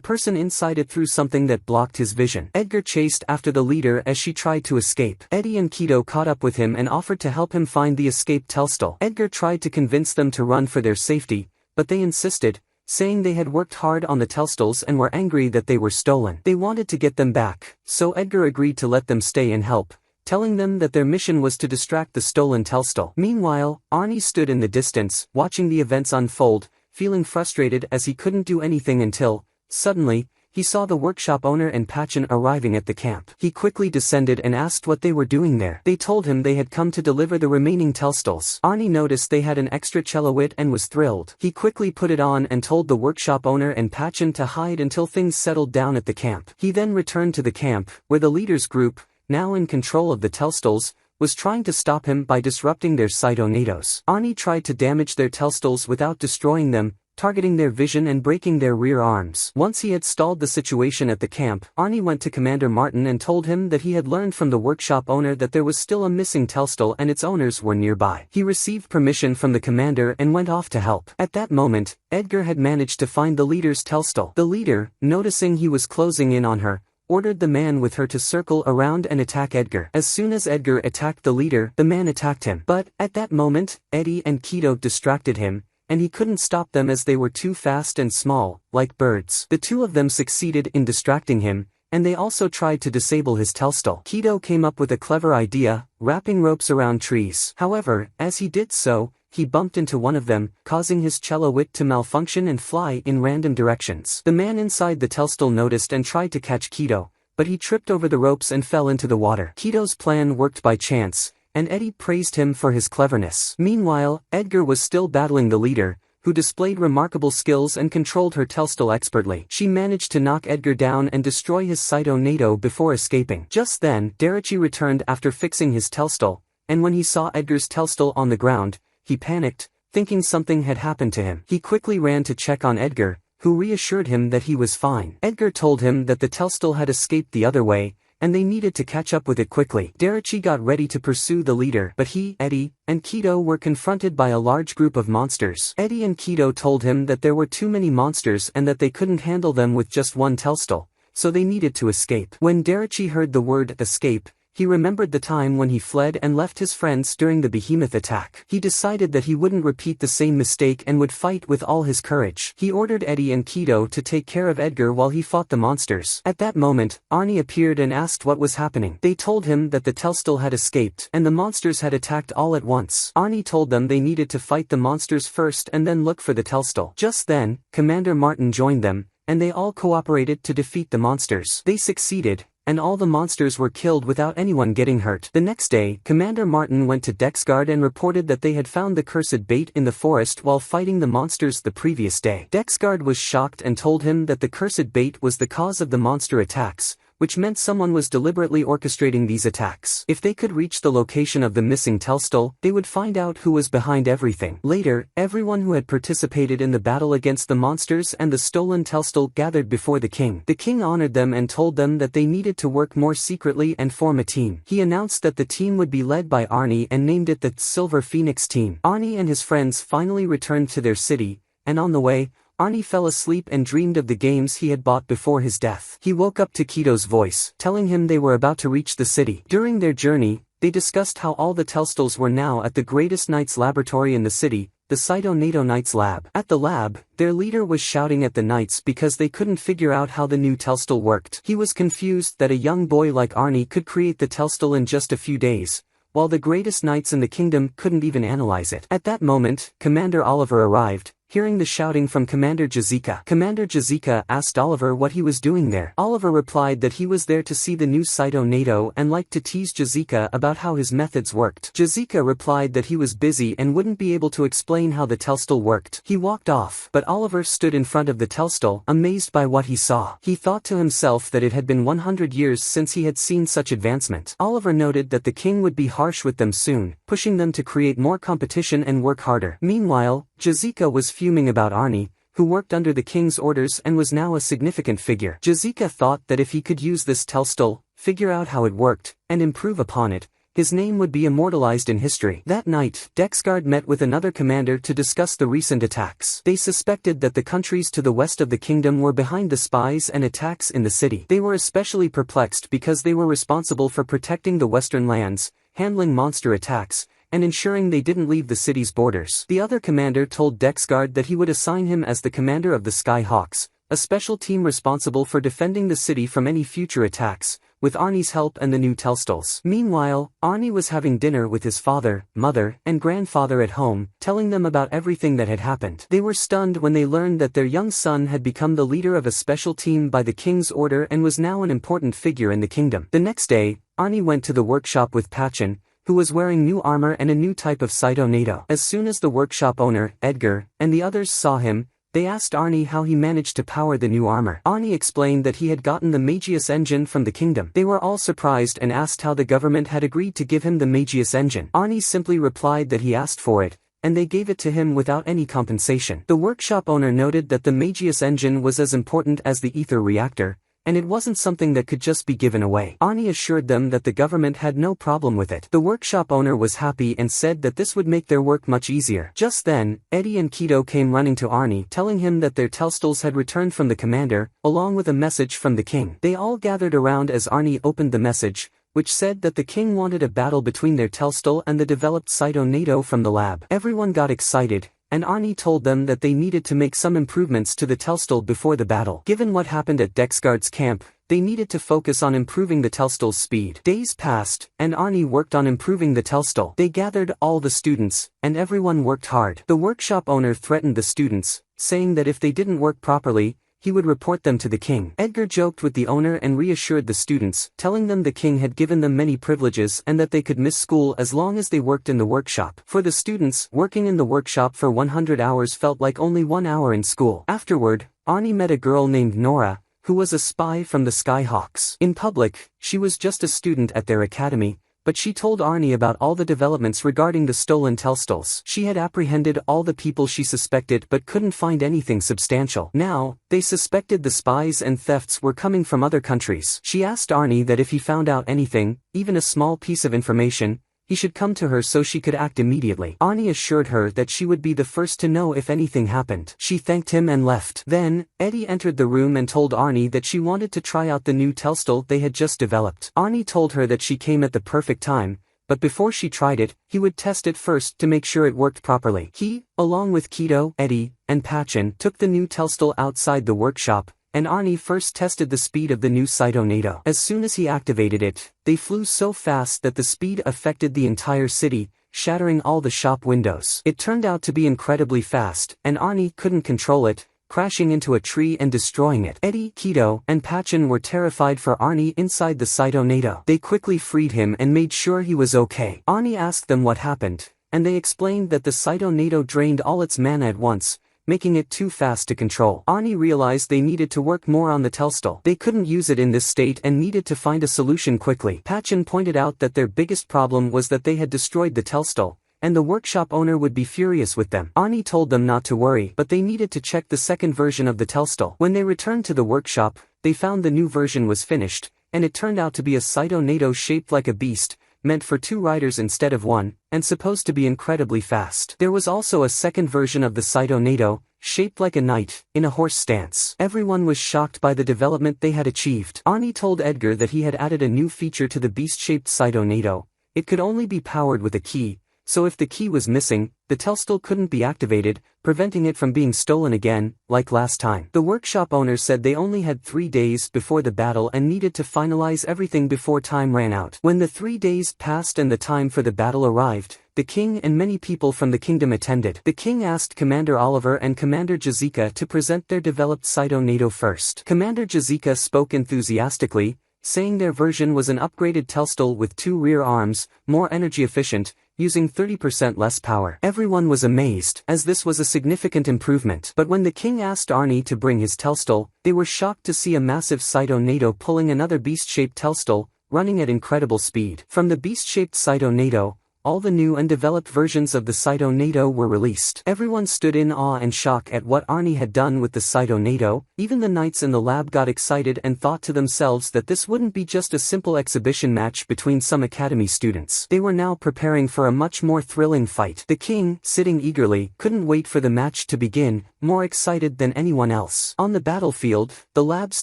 person inside it threw something that blocked his vision. Edgar chased after the leader as she tried to escape. Eddie and Kido caught up with him and offered to help him find the escaped Telstol. Edgar tried to convince them to run for their safety, but they insisted, saying they had worked hard on the Telstols and were angry that they were stolen. They wanted to get them back, so Edgar agreed to let them stay and help, telling them that their mission was to distract the stolen Telstol. Meanwhile, Arnie stood in the distance, watching the events unfold, feeling frustrated as he couldn't do anything until, suddenly, he saw the workshop owner and Pachin arriving at the camp. He quickly descended and asked what they were doing there. They told him they had come to deliver the remaining Telstols. Arnie noticed they had an extra cello-wit and was thrilled. He quickly put it on and told the workshop owner and Pachin to hide until things settled down at the camp. He then returned to the camp, where the leader's group, now in control of the Telstols, was trying to stop him by disrupting their cytonados. Arnie tried to damage their Telstols without destroying them, targeting their vision and breaking their rear arms. Once he had stalled the situation at the camp, Arnie went to Commander Martin and told him that he had learned from the workshop owner that there was still a missing Telstol and its owners were nearby. He received permission from the commander and went off to help. At that moment, Edgar had managed to find the leader's Telstol. The leader, noticing he was closing in on her, ordered the man with her to circle around and attack Edgar. As soon as Edgar attacked the leader, the man attacked him. But, at that moment, Eddie and Kido distracted him, and he couldn't stop them as they were too fast and small, like birds. The two of them succeeded in distracting him, and they also tried to disable his Telstol. Kido came up with a clever idea, wrapping ropes around trees. However, as he did so, he bumped into one of them, causing his cello-wit to malfunction and fly in random directions. The man inside the Telstol noticed and tried to catch Kido, but he tripped over the ropes and fell into the water. Kido's plan worked by chance, and Eddie praised him for his cleverness. Meanwhile, Edgar was still battling the leader, who displayed remarkable skills and controlled her Telstol expertly. She managed to knock Edgar down and destroy his cytonado before escaping. Just then, Derichi returned after fixing his Telstol, and when he saw Edgar's Telstol on the ground, he panicked, thinking something had happened to him. He quickly ran to check on Edgar, who reassured him that he was fine. Edgar told him that the Telstol had escaped the other way, and they needed to catch up with it quickly. Derichi got ready to pursue the leader, but he, Eddie, and Kido were confronted by a large group of monsters. Eddie and Kido told him that there were too many monsters and that they couldn't handle them with just one Telstol, so they needed to escape. When Derichi heard the word escape, he remembered the time when he fled and left his friends during the behemoth attack. He decided that he wouldn't repeat the same mistake and would fight with all his courage. He ordered Eddie and Kido to take care of Edgar while he fought the monsters. At that moment, Arnie appeared and asked what was happening. They told him that the Telstol had escaped, and the monsters had attacked all at once. Arnie told them they needed to fight the monsters first and then look for the Telstol. Just then, Commander Martin joined them, and they all cooperated to defeat the monsters. They succeeded, and all the monsters were killed without anyone getting hurt. The next day, Commander Martin went to Dexguard and reported that they had found the cursed bait in the forest while fighting the monsters the previous day. Dexguard was shocked and told him that the cursed bait was the cause of the monster attacks, which meant someone was deliberately orchestrating these attacks. If they could reach the location of the missing Telstol, they would find out who was behind everything. Later, everyone who had participated in the battle against the monsters and the stolen Telstol gathered before the king. The king honored them and told them that they needed to work more secretly and form a team. He announced that the team would be led by Arnie and named it the Silver Phoenix Team. Arnie and his friends finally returned to their city, and on the way, Arnie fell asleep and dreamed of the games he had bought before his death. He woke up to Kido's voice, telling him they were about to reach the city. During their journey, they discussed how all the Telstols were now at the greatest knight's laboratory in the city, the Cytonado Knights Lab. At the lab, their leader was shouting at the knights because they couldn't figure out how the new Telstol worked. He was confused that a young boy like Arnie could create the Telstol in just a few days, while the greatest knights in the kingdom couldn't even analyze it. At that moment, Commander Oliver arrived, hearing the shouting from Commander Jazika. Commander Jazika asked Oliver what he was doing there. Oliver replied that he was there to see the new Saito NATO and liked to tease Jazika about how his methods worked. Jazika replied that he was busy and wouldn't be able to explain how the telstol worked. He walked off, but Oliver stood in front of the telstol, amazed by what he saw. He thought to himself that it had been 100 years since he had seen such advancement. Oliver noted that the king would be harsh with them soon, pushing them to create more competition and work harder. Meanwhile, Jazika was fuming about Arnie, who worked under the king's orders and was now a significant figure. Jazika thought that if he could use this telstol, figure out how it worked, and improve upon it, his name would be immortalized in history. That night, Dexguard met with another commander to discuss the recent attacks. They suspected that the countries to the west of the kingdom were behind the spies and attacks in the city. They were especially perplexed because they were responsible for protecting the western lands, handling monster attacks, and ensuring they didn't leave the city's borders. The other commander told Dexguard that he would assign him as the commander of the Sky Hawks, a special team responsible for defending the city from any future attacks, with Arnie's help and the new telstols. Meanwhile, Arnie was having dinner with his father, mother, and grandfather at home, telling them about everything that had happened. They were stunned when they learned that their young son had become the leader of a special team by the king's order and was now an important figure in the kingdom. The next day, Arnie went to the workshop with Pachin, who was wearing new armor and a new type of Saito NATO. As soon as the workshop owner, Edgar, and the others saw him, they asked Arnie how he managed to power the new armor. Arnie explained that he had gotten the Magius engine from the kingdom. They were all surprised and asked how the government had agreed to give him the Magius engine. Arnie simply replied that he asked for it, and they gave it to him without any compensation. The workshop owner noted that the Magius engine was as important as the ether reactor, and it wasn't something that could just be given away. Arnie assured them that the government had no problem with it. The workshop owner was happy and said that this would make their work much easier. Just then, Eddie and Kido came running to Arnie, telling him that their telstols had returned from the commander, along with a message from the king. They all gathered around as Arnie opened the message, which said that the king wanted a battle between their telstol and the developed Saito NATO from the lab. Everyone got excited, and Arnie told them that they needed to make some improvements to the telstol before the battle. Given what happened at Dexguard's camp, they needed to focus on improving the telstol's speed. Days passed, and Arnie worked on improving the telstol. They gathered all the students, and everyone worked hard. The workshop owner threatened the students, saying that if they didn't work properly, he would report them to the king. Edgar joked with the owner and reassured the students, telling them the king had given them many privileges and that they could miss school as long as they worked in the workshop. For the students, working in the workshop for 100 hours felt like only 1 hour in school. Afterward, Arnie met a girl named Nora, who was a spy from the Skyhawks. In public, she was just a student at their academy, but she told Arnie about all the developments regarding the stolen telstols. She had apprehended all the people she suspected but couldn't find anything substantial. Now, they suspected the spies and thefts were coming from other countries. She asked Arnie that if he found out anything, even a small piece of information, he should come to her so she could act immediately. Arnie assured her that she would be the first to know if anything happened. She thanked him and left. Then, Eddie entered the room and told Arnie that she wanted to try out the new telstol they had just developed. Arnie told her that she came at the perfect time, but before she tried it, he would test it first to make sure it worked properly. He, along with Kido, Eddie, and Pachin, took the new telstol outside the workshop, and Arnie first tested the speed of the new Saito NATO. As soon as he activated it, they flew so fast that the speed affected the entire city, shattering all the shop windows. It turned out to be incredibly fast, and Arnie couldn't control it, crashing into a tree and destroying it. Eddie, Kido, and Pachin were terrified for Arnie inside the Saito NATO. They quickly freed him and made sure he was okay. Arnie asked them what happened, and they explained that the Saito NATO drained all its mana at once, making it too fast to control. Arnie realized they needed to work more on the telstol. They couldn't use it in this state and needed to find a solution quickly. Pachin pointed out that their biggest problem was that they had destroyed the telstol, and the workshop owner would be furious with them. Arnie told them not to worry, but they needed to check the second version of the telstol. When they returned to the workshop, they found the new version was finished, and it turned out to be a Saito NATO shaped like a beast, meant for 2 riders instead of 1, and supposed to be incredibly fast. There was also a second version of the Saito NATO, shaped like a knight, in a horse stance. Everyone was shocked by the development they had achieved. Arnie told Edgar that he had added a new feature to the beast-shaped Saito NATO. It could only be powered with a key, so if the key was missing, the telestal couldn't be activated, preventing it from being stolen again, like last time. The workshop owner said they only had 3 days before the battle and needed to finalize everything before time ran out. When the 3 days passed and the time for the battle arrived, the king and many people from the kingdom attended. The king asked Commander Oliver and Commander Jazika to present their developed Saito NATO first. Commander Jazika spoke enthusiastically, saying their version was an upgraded telestal with 2 rear arms, more energy efficient, using 30% less power. Everyone was amazed, as this was a significant improvement. But when the king asked Arnie to bring his telestal, they were shocked to see a massive Saito NATO pulling another beast-shaped telestal, running at incredible speed. From the beast-shaped Saito NATO, all the new and developed versions of the Saito NATO were released. Everyone stood in awe and shock at what Arnie had done with the Saito NATO. Even the knights in the lab got excited and thought to themselves that this wouldn't be just a simple exhibition match between some academy students. They were now preparing for a much more thrilling fight. The king, sitting eagerly, couldn't wait for the match to begin, more excited than anyone else. On the battlefield, the lab's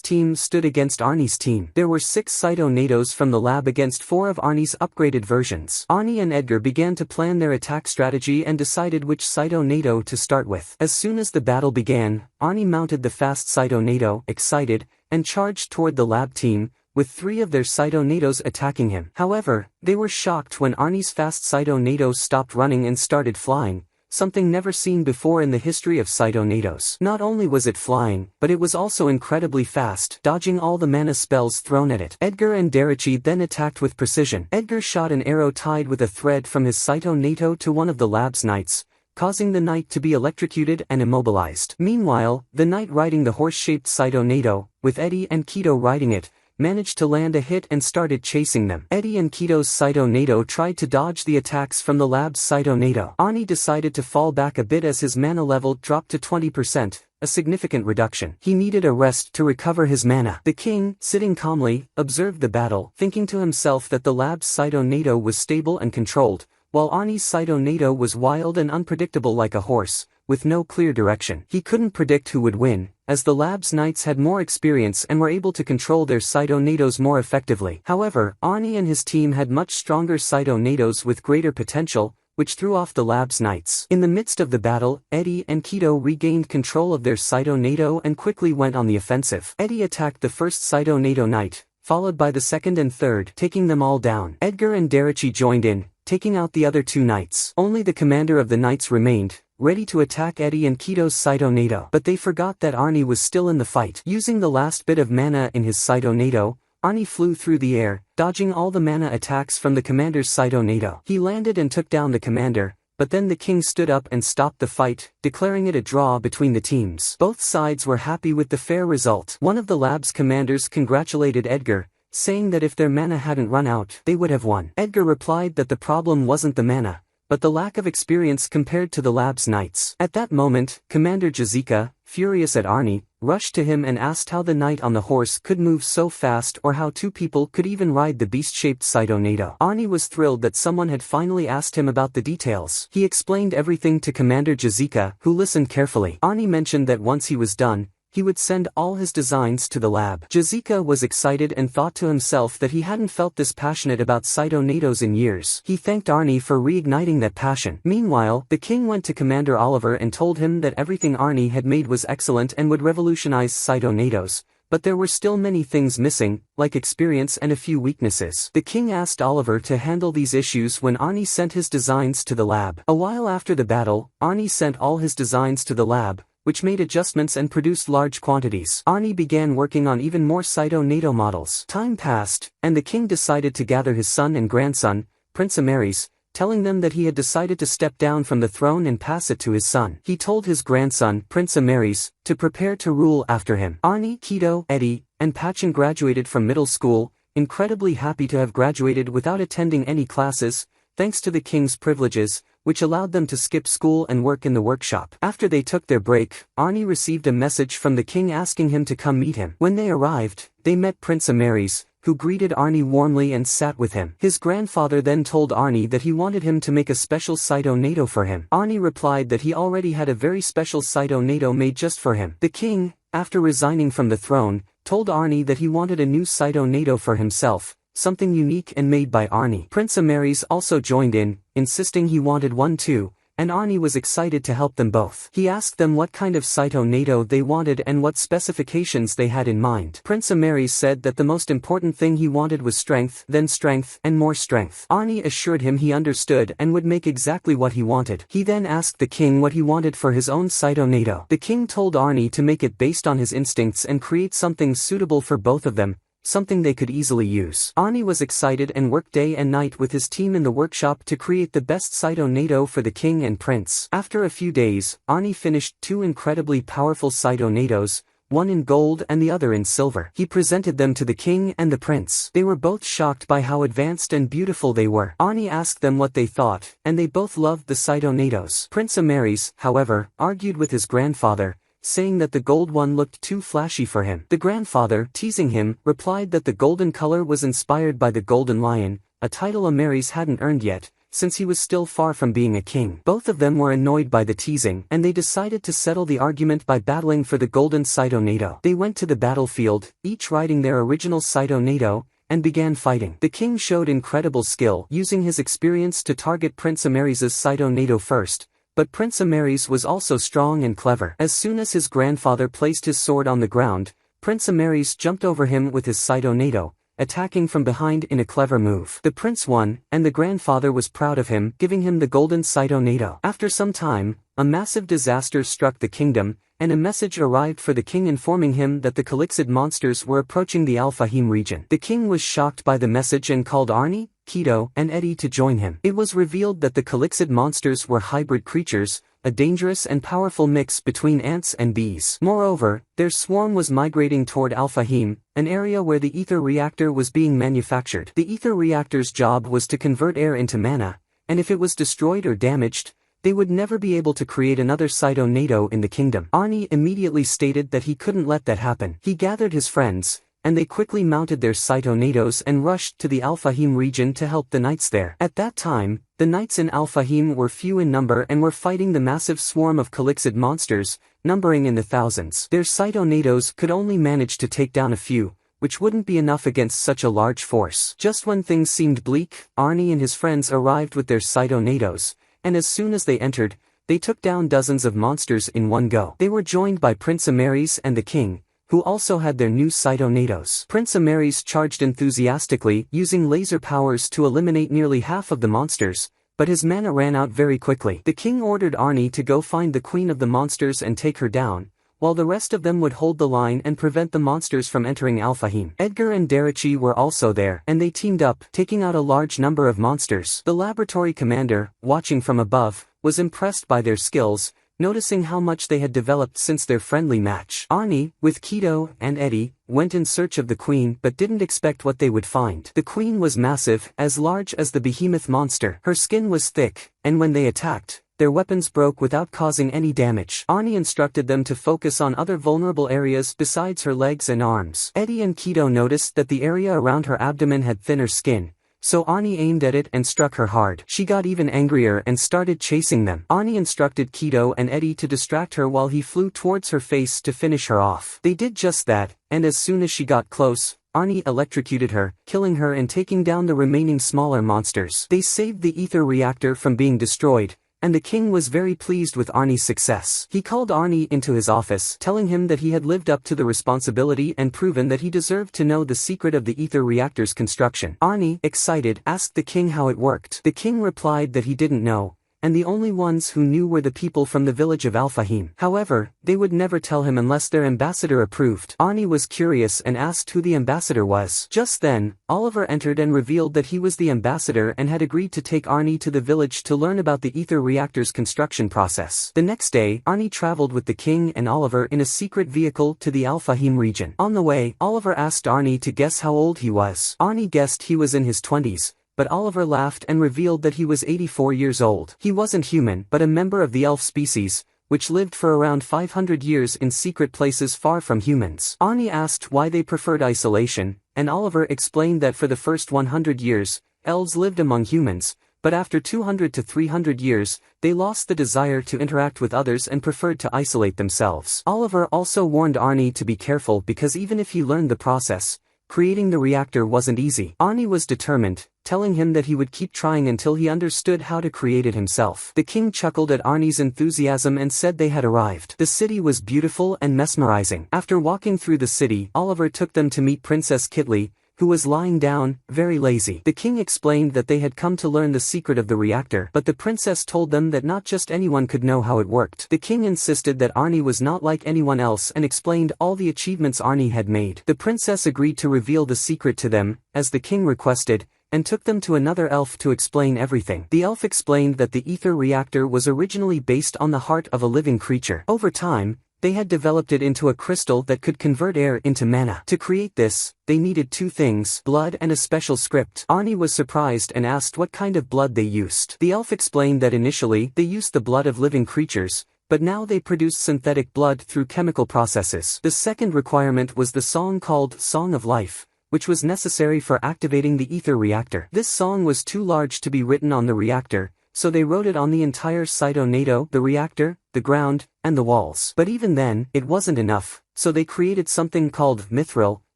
team stood against Arnie's team. There were 6 Saito NATOs from the lab against 4 of Arnie's upgraded versions. Arnie and Edgar began to plan their attack strategy and decided which Saito NATO to start with. As soon as the battle began, Arnie mounted the fast Saito NATO, excited, and charged toward the lab team, with 3 of their Saito NATOs attacking him. However, they were shocked when Arnie's fast Saito NATO stopped running and started flying, something never seen before in the history of Saito NATOs. Not only was it flying, but it was also incredibly fast, dodging all the mana spells thrown at it. Edgar and Darichi then attacked with precision. Edgar shot an arrow tied with a thread from his Saito NATO to one of the lab's knights, causing the knight to be electrocuted and immobilized. Meanwhile, the knight riding the horse-shaped Saito NATO, with Eddie and Kido riding it, managed to land a hit and started chasing them. Eddie and Kido's Saito NATO tried to dodge the attacks from the lab's Saito NATO. Arnie decided to fall back a bit as his mana level dropped to 20%, a significant reduction. He needed a rest to recover his mana. The king, sitting calmly, observed the battle, thinking to himself that the lab's Saito NATO was stable and controlled, while Arnie's Saito NATO was wild and unpredictable like a horse, with no clear direction. He couldn't predict who would win, as the lab's knights had more experience and were able to control their Saito NATOs more effectively. However, Arnie and his team had much stronger Saito NATOs with greater potential, which threw off the lab's knights. In the midst of the battle, Eddie and Kido regained control of their Saito NATO and quickly went on the offensive. Eddie attacked the first Saito NATO knight, followed by the second and third, taking them all down. Edgar and Darichi joined in, taking out the other 2 knights. Only the commander of the knights remained, ready to attack Eddie and Kido's Saito NATO. But they forgot that Arnie was still in the fight. Using the last bit of mana in his Saito NATO, Arnie flew through the air, dodging all the mana attacks from the commander's Saito NATO. He landed and took down the commander, but then the king stood up and stopped the fight, declaring it a draw between the teams. Both sides were happy with the fair result. One of the lab's commanders congratulated Edgar, saying that if their mana hadn't run out, they would have won. Edgar replied that the problem wasn't the mana, but the lack of experience compared to the lab's knights. At that moment, Commander Jazika, furious at Arnie, rushed to him and asked how the knight on the horse could move so fast or how 2 people could even ride the beast-shaped Saito NATO. Arnie was thrilled that someone had finally asked him about the details. He explained everything to Commander Jazika, who listened carefully. Arnie mentioned that once he was done, he would send all his designs to the lab. Jazika was excited and thought to himself that he hadn't felt this passionate about Saito NATOs in years. He thanked Arnie for reigniting that passion. Meanwhile, the king went to Commander Oliver and told him that everything Arnie had made was excellent and would revolutionize Saito NATOs, but there were still many things missing, like experience and a few weaknesses. The king asked Oliver to handle these issues when Arnie sent his designs to the lab. A while after the battle, Arnie sent all his designs to the lab, which made adjustments and produced large quantities. Arnie began working on even more Saito NATO models. Time passed, and the king decided to gather his son and grandson, Prince Amaris, telling them that he had decided to step down from the throne and pass it to his son. He told his grandson, Prince Amaris, to prepare to rule after him. Arnie, Kido, Eddie, and Pachin graduated from middle school, incredibly happy to have graduated without attending any classes, thanks to the king's privileges, which allowed them to skip school and work in the workshop. After they took their break, Arnie received a message from the king asking him to come meet him. When they arrived, they met Prince Amaris, who greeted Arnie warmly and sat with him. His grandfather then told Arnie that he wanted him to make a special Saito NATO for him. Arnie replied that he already had a very special Saito NATO made just for him. The king, after resigning from the throne, told Arnie that he wanted a new Saito NATO for himself, something unique and made by Arnie. Prince Amaris also joined in, insisting he wanted one too, and Arnie was excited to help them both. He asked them what kind of Saito Nado they wanted and what specifications they had in mind. Prince Amaris said that the most important thing he wanted was strength, then strength, and more strength. Arnie assured him he understood and would make exactly what he wanted. He then asked the king what he wanted for his own Saito Nado. The king told Arnie to make it based on his instincts and create something suitable for both of them, something they could easily use. Arnie was excited and worked day and night with his team in the workshop to create the best Saito Nado for the king and prince. After a few days, Arnie finished 2 incredibly powerful Saito Nados, one in gold and the other in silver. He presented them to the king and the prince. They were both shocked by how advanced and beautiful they were. Arnie asked them what they thought, and they both loved the Saito Nados. Prince Amaris, however, argued with his grandfather, saying that the gold one looked too flashy for him. The grandfather, teasing him, replied that the golden color was inspired by the golden lion, a title Amaris hadn't earned yet, since he was still far from being a king. Both of them were annoyed by the teasing, and they decided to settle the argument by battling for the golden Saito Nado. They went to the battlefield, each riding their original Saito Nado, and began fighting. The king showed incredible skill, using his experience to target Prince Amaris's Saito Nado first, but Prince Amaris was also strong and clever. As soon as his grandfather placed his sword on the ground, Prince Amaris jumped over him with his Saito Nado, attacking from behind in a clever move. The prince won, and the grandfather was proud of him, giving him the golden Saito Nado. After some time, a massive disaster struck the kingdom, and a message arrived for the king informing him that the Calixid monsters were approaching the Alfahim region. The king was shocked by the message and called Arnie, Kido, and Eddie to join him. It was revealed that the Calixid monsters were hybrid creatures, a dangerous and powerful mix between ants and bees. Moreover, their swarm was migrating toward Alfahim, an area where the ether reactor was being manufactured. The ether reactor's job was to convert air into mana, and if it was destroyed or damaged, they would never be able to create another Saito Nado in the kingdom. Arnie immediately stated that he couldn't let that happen. He gathered his friends, and they quickly mounted their Saito Nados and rushed to the Alfahim region to help the knights there. At that time, the knights in Alfahim were few in number and were fighting the massive swarm of Calixid monsters, numbering in the thousands. Their Saito Nados could only manage to take down a few, which wouldn't be enough against such a large force. Just when things seemed bleak, Arnie and his friends arrived with their Saito Nados, and as soon as they entered, they took down dozens of monsters in one go. They were joined by Prince Amaris and the king, who also had their new Saito Nados. Prince Amaris charged enthusiastically, using laser powers to eliminate nearly half of the monsters, but his mana ran out very quickly. The king ordered Arnie to go find the queen of the monsters and take her down, while the rest of them would hold the line and prevent the monsters from entering Alfahim. Edgar and Darachi were also there, and they teamed up, taking out a large number of monsters. The laboratory commander, watching from above, was impressed by their skills, noticing how much they had developed since their friendly match. Arnie, with Kido and Eddie, went in search of the queen but didn't expect what they would find. The queen was massive, as large as the behemoth monster. Her skin was thick, and when they attacked, their weapons broke without causing any damage. Arnie instructed them to focus on other vulnerable areas besides her legs and arms. Eddie and Kido noticed that the area around her abdomen had thinner skin, so Arnie aimed at it and struck her hard. She got even angrier and started chasing them. Arnie instructed Kido and Eddie to distract her while he flew towards her face to finish her off. They did just that, and as soon as she got close, Arnie electrocuted her, killing her and taking down the remaining smaller monsters. They saved the ether reactor from being destroyed, and the king was very pleased with Arnie's success. He called Arnie into his office, telling him that he had lived up to the responsibility and proven that he deserved to know the secret of the ether reactor's construction. Arnie, excited, asked the king how it worked. The king replied that he didn't know, and the only ones who knew were the people from the village of Alfahim. However, they would never tell him unless their ambassador approved. Arnie was curious and asked who the ambassador was. Just then, Oliver entered and revealed that he was the ambassador and had agreed to take Arnie to the village to learn about the ether reactor's construction process. The next day, Arnie traveled with the king and Oliver in a secret vehicle to the Alfahim region. On the way, Oliver asked Arnie to guess how old he was. Arnie guessed he was in his 20s. But Oliver laughed and revealed that he was 84 years old. He wasn't human, but a member of the elf species, which lived for around 500 years in secret places far from humans. Arnie asked why they preferred isolation, and Oliver explained that for the first 100 years, elves lived among humans, but after 200 to 300 years, they lost the desire to interact with others and preferred to isolate themselves. Oliver also warned Arnie to be careful because even if he learned the process, creating the reactor wasn't easy. Arnie was determined, telling him that he would keep trying until he understood how to create it himself. The king chuckled at Arnie's enthusiasm and said they had arrived. The city was beautiful and mesmerizing. After walking through the city, Oliver took them to meet Princess Kitli, who was lying down, very lazy. The king explained that they had come to learn the secret of the reactor, but the princess told them that not just anyone could know how it worked. The king insisted that Arnie was not like anyone else and explained all the achievements Arnie had made. The princess agreed to reveal the secret to them, as the king requested, and took them to another elf to explain everything. The elf explained that the ether reactor was originally based on the heart of a living creature. Over time, they had developed it into a crystal that could convert air into mana. To create this, they needed two things: blood and a special script. Arnie was surprised and asked what kind of blood they used. The elf explained that initially they used the blood of living creatures, but now they produced synthetic blood through chemical processes. The second requirement was the song called Song of Life, which was necessary for activating the ether reactor. This song was too large to be written on the reactor, so they wrote it on the entire cyto-NATO, the reactor, the ground, and the walls. But even then, it wasn't enough, so they created something called mithril,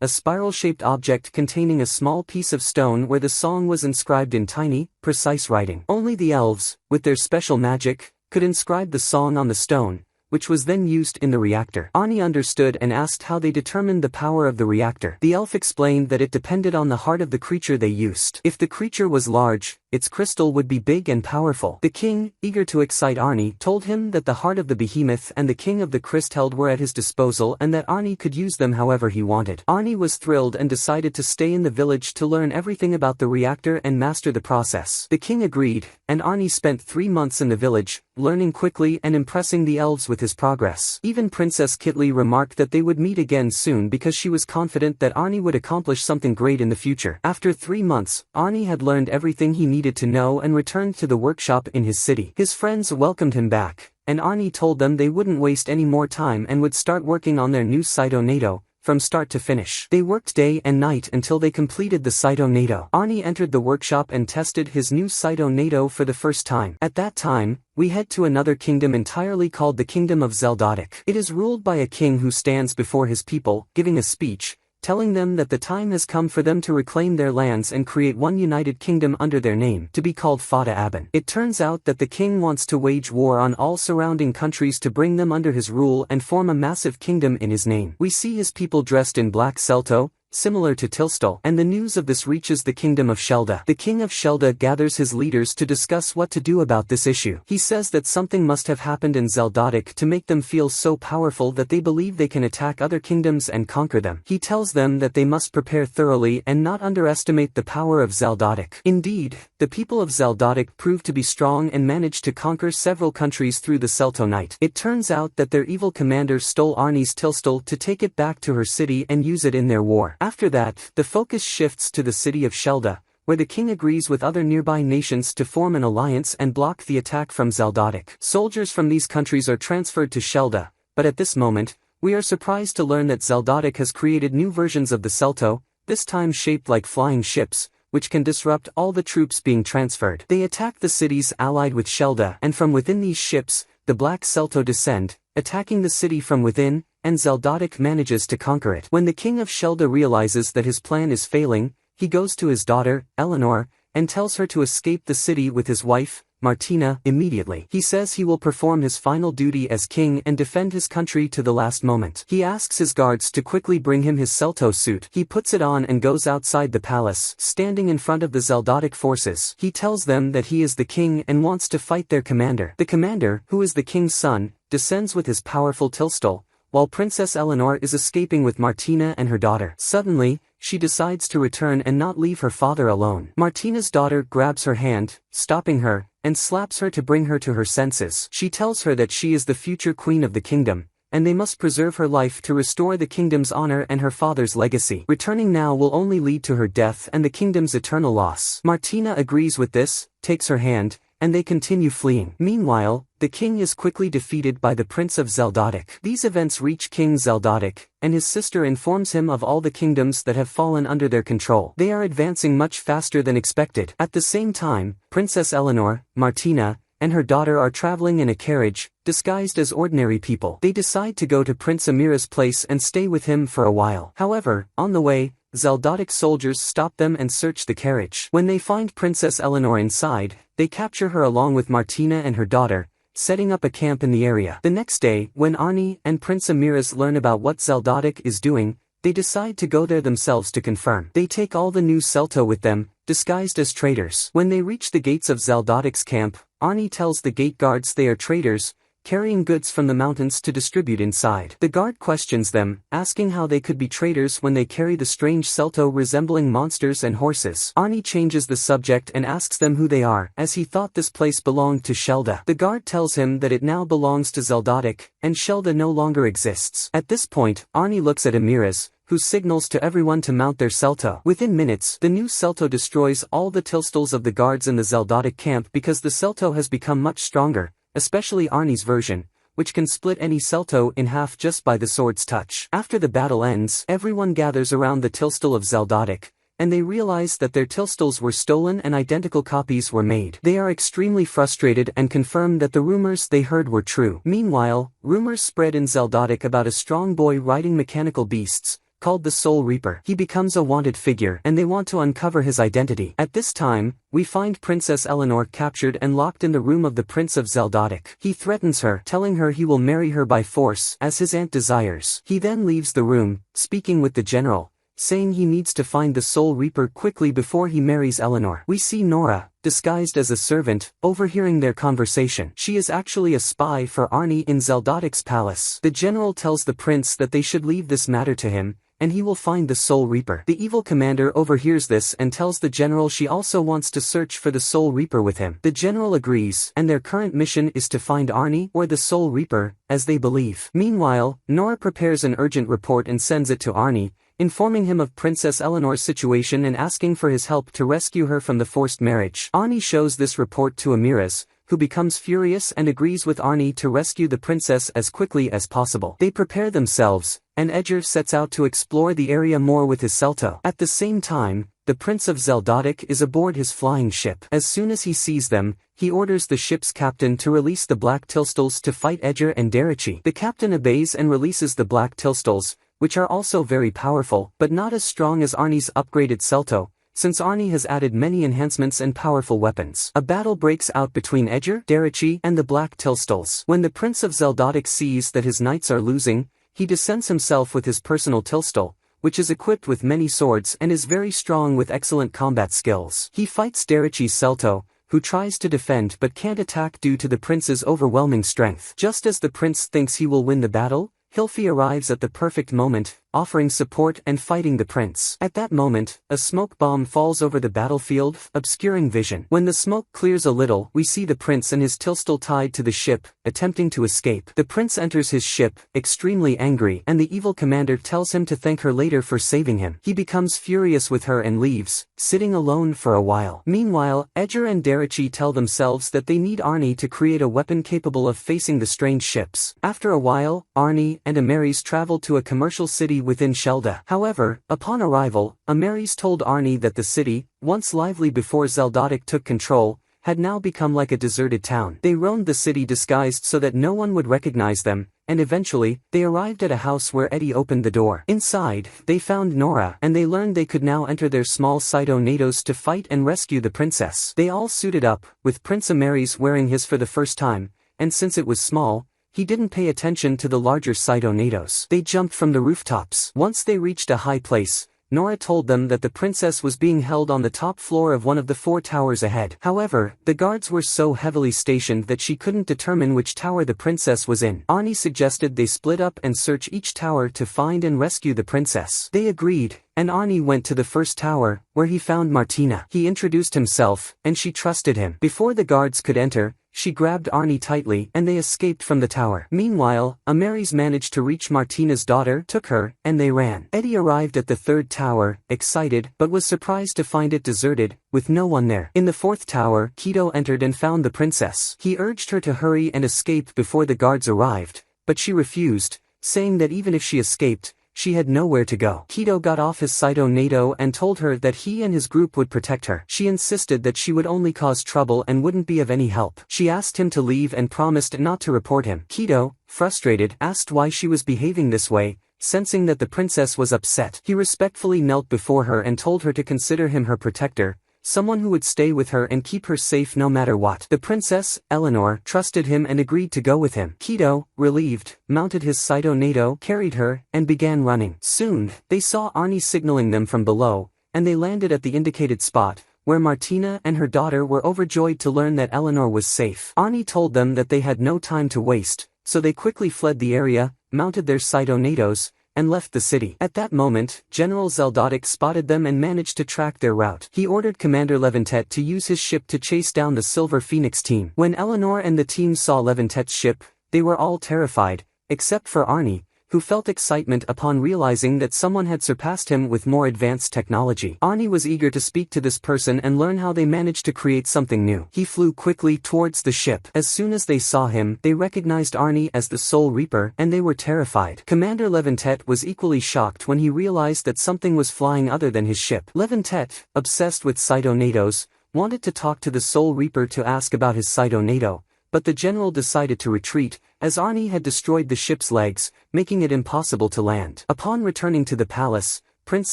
a spiral-shaped object containing a small piece of stone where the song was inscribed in tiny, precise writing. Only the elves, with their special magic, could inscribe the song on the stone, which was then used in the reactor. Arnie understood and asked how they determined the power of the reactor. The elf explained that it depended on the heart of the creature they used. If the creature was large, its crystal would be big and powerful. The king, eager to excite Arnie, told him that the heart of the behemoth and the king of the crystal were at his disposal and that Arnie could use them however he wanted. Arnie was thrilled and decided to stay in the village to learn everything about the reactor and master the process. The king agreed, and Arnie spent 3 months in the village, learning quickly and impressing the elves with his progress. Even Princess Kitli remarked that they would meet again soon because she was confident that Arnie would accomplish something great in the future. After 3 months, Arnie had learned everything he needed to know and returned to the workshop in his city. His friends welcomed him back, and Arnie told them they wouldn't waste any more time and would start working on their new cyto-NATO, from start to finish. They worked day and night until they completed the cyto-NATO. Arnie entered the workshop and tested his new cyto-NATO for the first time. At that time, we head to another kingdom entirely called the Kingdom of Zeldotic. It is ruled by a king who stands before his people, giving a speech, telling them that the time has come for them to reclaim their lands and create one united kingdom under their name, to be called Fata Aben. It turns out that the king wants to wage war on all surrounding countries to bring them under his rule and form a massive kingdom in his name. We see his people dressed in black celto, similar to Tilstal, and the news of this reaches the kingdom of Shelda. The king of Shelda gathers his leaders to discuss what to do about this issue. He says that something must have happened in Zeldotic to make them feel so powerful that they believe they can attack other kingdoms and conquer them. He tells them that they must prepare thoroughly and not underestimate the power of Zeldotic. Indeed, the people of Zeldotic proved to be strong and managed to conquer several countries through the Celto Night. It turns out that their evil commander stole Arnie's Tilstal to take it back to her city and use it in their war. After that, the focus shifts to the city of Shelda, where the king agrees with other nearby nations to form an alliance and block the attack from Zeldotic. Soldiers from these countries are transferred to Shelda, but at this moment, we are surprised to learn that Zeldotic has created new versions of the Celto, this time shaped like flying ships, which can disrupt all the troops being transferred. They attack the cities allied with Shelda, and from within these ships, the Black Celto descend, attacking the city from within, and Zeldotic manages to conquer it. When the king of Shelda realizes that his plan is failing, he goes to his daughter, Eleanor, and tells her to escape the city with his wife, Martina, immediately. He says he will perform his final duty as king and defend his country to the last moment. He asks his guards to quickly bring him his Celto suit. He puts it on and goes outside the palace, standing in front of the Zeldotic forces. He tells them that he is the king and wants to fight their commander. The commander, who is the king's son, descends with his powerful Tilstal, while Princess Eleanor is escaping with Martina and her daughter. Suddenly, she decides to return and not leave her father alone. Martina's daughter grabs her hand, stopping her, and slaps her to bring her to her senses. She tells her that she is the future queen of the kingdom, and they must preserve her life to restore the kingdom's honor and her father's legacy. Returning now will only lead to her death and the kingdom's eternal loss. Martina agrees with this, takes her hand, and they continue fleeing. Meanwhile, the king is quickly defeated by the Prince of Zeldotic. These events reach King Zeldotic, and his sister informs him of all the kingdoms that have fallen under their control. They are advancing much faster than expected. At the same time, Princess Eleanor, Martina, and her daughter are traveling in a carriage, disguised as ordinary people. They decide to go to Prince Amira's place and stay with him for a while. However, on the way, Zeldotic soldiers stop them and search the carriage. When they find Princess Eleanor inside, they capture her along with Martina and her daughter, setting up a camp in the area. The next day, when Arnie and Prince Amiras learn about what Zeldotic is doing, they decide to go there themselves to confirm. They take all the new Celto with them, disguised as traders. When they reach the gates of Zeldotic's camp, Arnie tells the gate guards they are traders, carrying goods from the mountains to distribute inside. The guard questions them, asking how they could be traders when they carry the strange Celto resembling monsters and horses. Arnie changes the subject and asks them who they are, as he thought this place belonged to Shelda. The guard tells him that it now belongs to Zeldotic, and Shelda no longer exists. At this point, Arnie looks at Amiras, who signals to everyone to mount their Celto. Within minutes, the new Celto destroys all the tilstals of the guards in the Zeldotic camp because the Celto has become much stronger, especially Arnie's version, which can split any Celto in half just by the sword's touch. After the battle ends, everyone gathers around the tilstal of Zeldotic, and they realize that their tilstals were stolen and identical copies were made. They are extremely frustrated and confirm that the rumors they heard were true. Meanwhile, rumors spread in Zeldotic about a strong boy riding mechanical beasts, called the Soul Reaper. He becomes a wanted figure and they want to uncover his identity. At this time, we find Princess Eleanor captured and locked in the room of the Prince of Zeldotic. He threatens her, telling her he will marry her by force, as his aunt desires. He then leaves the room, speaking with the general, saying he needs to find the Soul Reaper quickly before he marries Eleanor. We see Nora, disguised as a servant, overhearing their conversation. She is actually a spy for Arnie in Zeldotic's palace. The general tells the prince that they should leave this matter to him, and he will find the Soul Reaper. The evil commander overhears this and tells the general she also wants to search for the Soul Reaper with him. The general agrees, and their current mission is to find Arnie or the Soul Reaper, as they believe. Meanwhile, Nora prepares an urgent report and sends it to Arnie, informing him of Princess Eleanor's situation and asking for his help to rescue her from the forced marriage. Arnie shows this report to Amiras, who becomes furious and agrees with Arnie to rescue the princess as quickly as possible. They prepare themselves, and Edger sets out to explore the area more with his Celto. At the same time, the Prince of Zeldotic is aboard his flying ship. As soon as he sees them, he orders the ship's captain to release the Black Tilstals to fight Edger and Derichi. The captain obeys and releases the Black Tilstals, which are also very powerful, but not as strong as Arnie's upgraded Celto, since Arnie has added many enhancements and powerful weapons. A battle breaks out between Edger, Derichi, and the Black Tilstals. When the Prince of Zeldotic sees that his knights are losing, he descends himself with his personal Tilstal, which is equipped with many swords and is very strong with excellent combat skills. He fights Derichi's Celto, who tries to defend but can't attack due to the prince's overwhelming strength. Just as the prince thinks he will win the battle, Hilfi arrives at the perfect moment, offering support and fighting the prince. At that moment, a smoke bomb falls over the battlefield, obscuring vision. When the smoke clears a little, we see the prince and his Tilstal tied to the ship, attempting to escape. The prince enters his ship, extremely angry, and the evil commander tells him to thank her later for saving him. He becomes furious with her and leaves, sitting alone for a while. Meanwhile, Edger and Derichi tell themselves that they need Arnie to create a weapon capable of facing the strange ships. After a while, Arnie and Amaris travel to a commercial city within Shelda. However, upon arrival, Amaris told Arnie that the city, once lively before Zeldotic took control, had now become like a deserted town. They roamed the city disguised so that no one would recognize them, and eventually, they arrived at a house where Eddie opened the door. Inside, they found Nora, and they learned they could now enter their small Saito Natos to fight and rescue the princess. They all suited up, with Prince Amaris wearing his for the first time, and since it was small, he didn't pay attention to the larger Saito Natos. They jumped from the rooftops. Once they reached a high place, Nora told them that the princess was being held on the top floor of one of the 4 towers ahead. However, the guards were so heavily stationed that she couldn't determine which tower the princess was in. Arnie suggested they split up and search each tower to find and rescue the princess. They agreed, and Arnie went to the first tower, where he found Martina. He introduced himself, and she trusted him. Before the guards could enter, she grabbed Arnie tightly and they escaped from the tower. Meanwhile, Amaris managed to reach Martina's daughter, took her, and they ran. Eddie arrived at the 3rd tower, excited, but was surprised to find it deserted, with no one there. In the 4th tower, Kido entered and found the princess. He urged her to hurry and escape before the guards arrived, but she refused, saying that even if she escaped, she had nowhere to go. Kido got off his Saito Nato and told her that he and his group would protect her. She insisted that she would only cause trouble and wouldn't be of any help. She asked him to leave and promised not to report him. Kido, frustrated, asked why she was behaving this way, sensing that the princess was upset. He respectfully knelt before her and told her to consider him her protector, someone who would stay with her and keep her safe no matter what. The princess, Eleanor, trusted him and agreed to go with him. Kido, relieved, mounted his Saito Nato, carried her, and began running. Soon, they saw Arnie signaling them from below, and they landed at the indicated spot, where Martina and her daughter were overjoyed to learn that Eleanor was safe. Arnie told them that they had no time to waste, so they quickly fled the area, mounted their Saito Natos, and left the city. At that moment, General Zeldotic spotted them and managed to track their route. He ordered Commander Leventet to use his ship to chase down the Silver Phoenix team. When Eleanor and the team saw Leventet's ship, they were all terrified, except for Arnie, who felt excitement upon realizing that someone had surpassed him with more advanced technology. Arnie was eager to speak to this person and learn how they managed to create something new. He flew quickly towards the ship. As soon as they saw him, they recognized Arnie as the Soul Reaper, and they were terrified. Commander Leventet was equally shocked when he realized that something was flying other than his ship. Leventet, obsessed with Saito Natos, wanted to talk to the Soul Reaper to ask about his Saito Nato, but the general decided to retreat, as Arnie had destroyed the ship's legs, making it impossible to land. Upon returning to the palace, Prince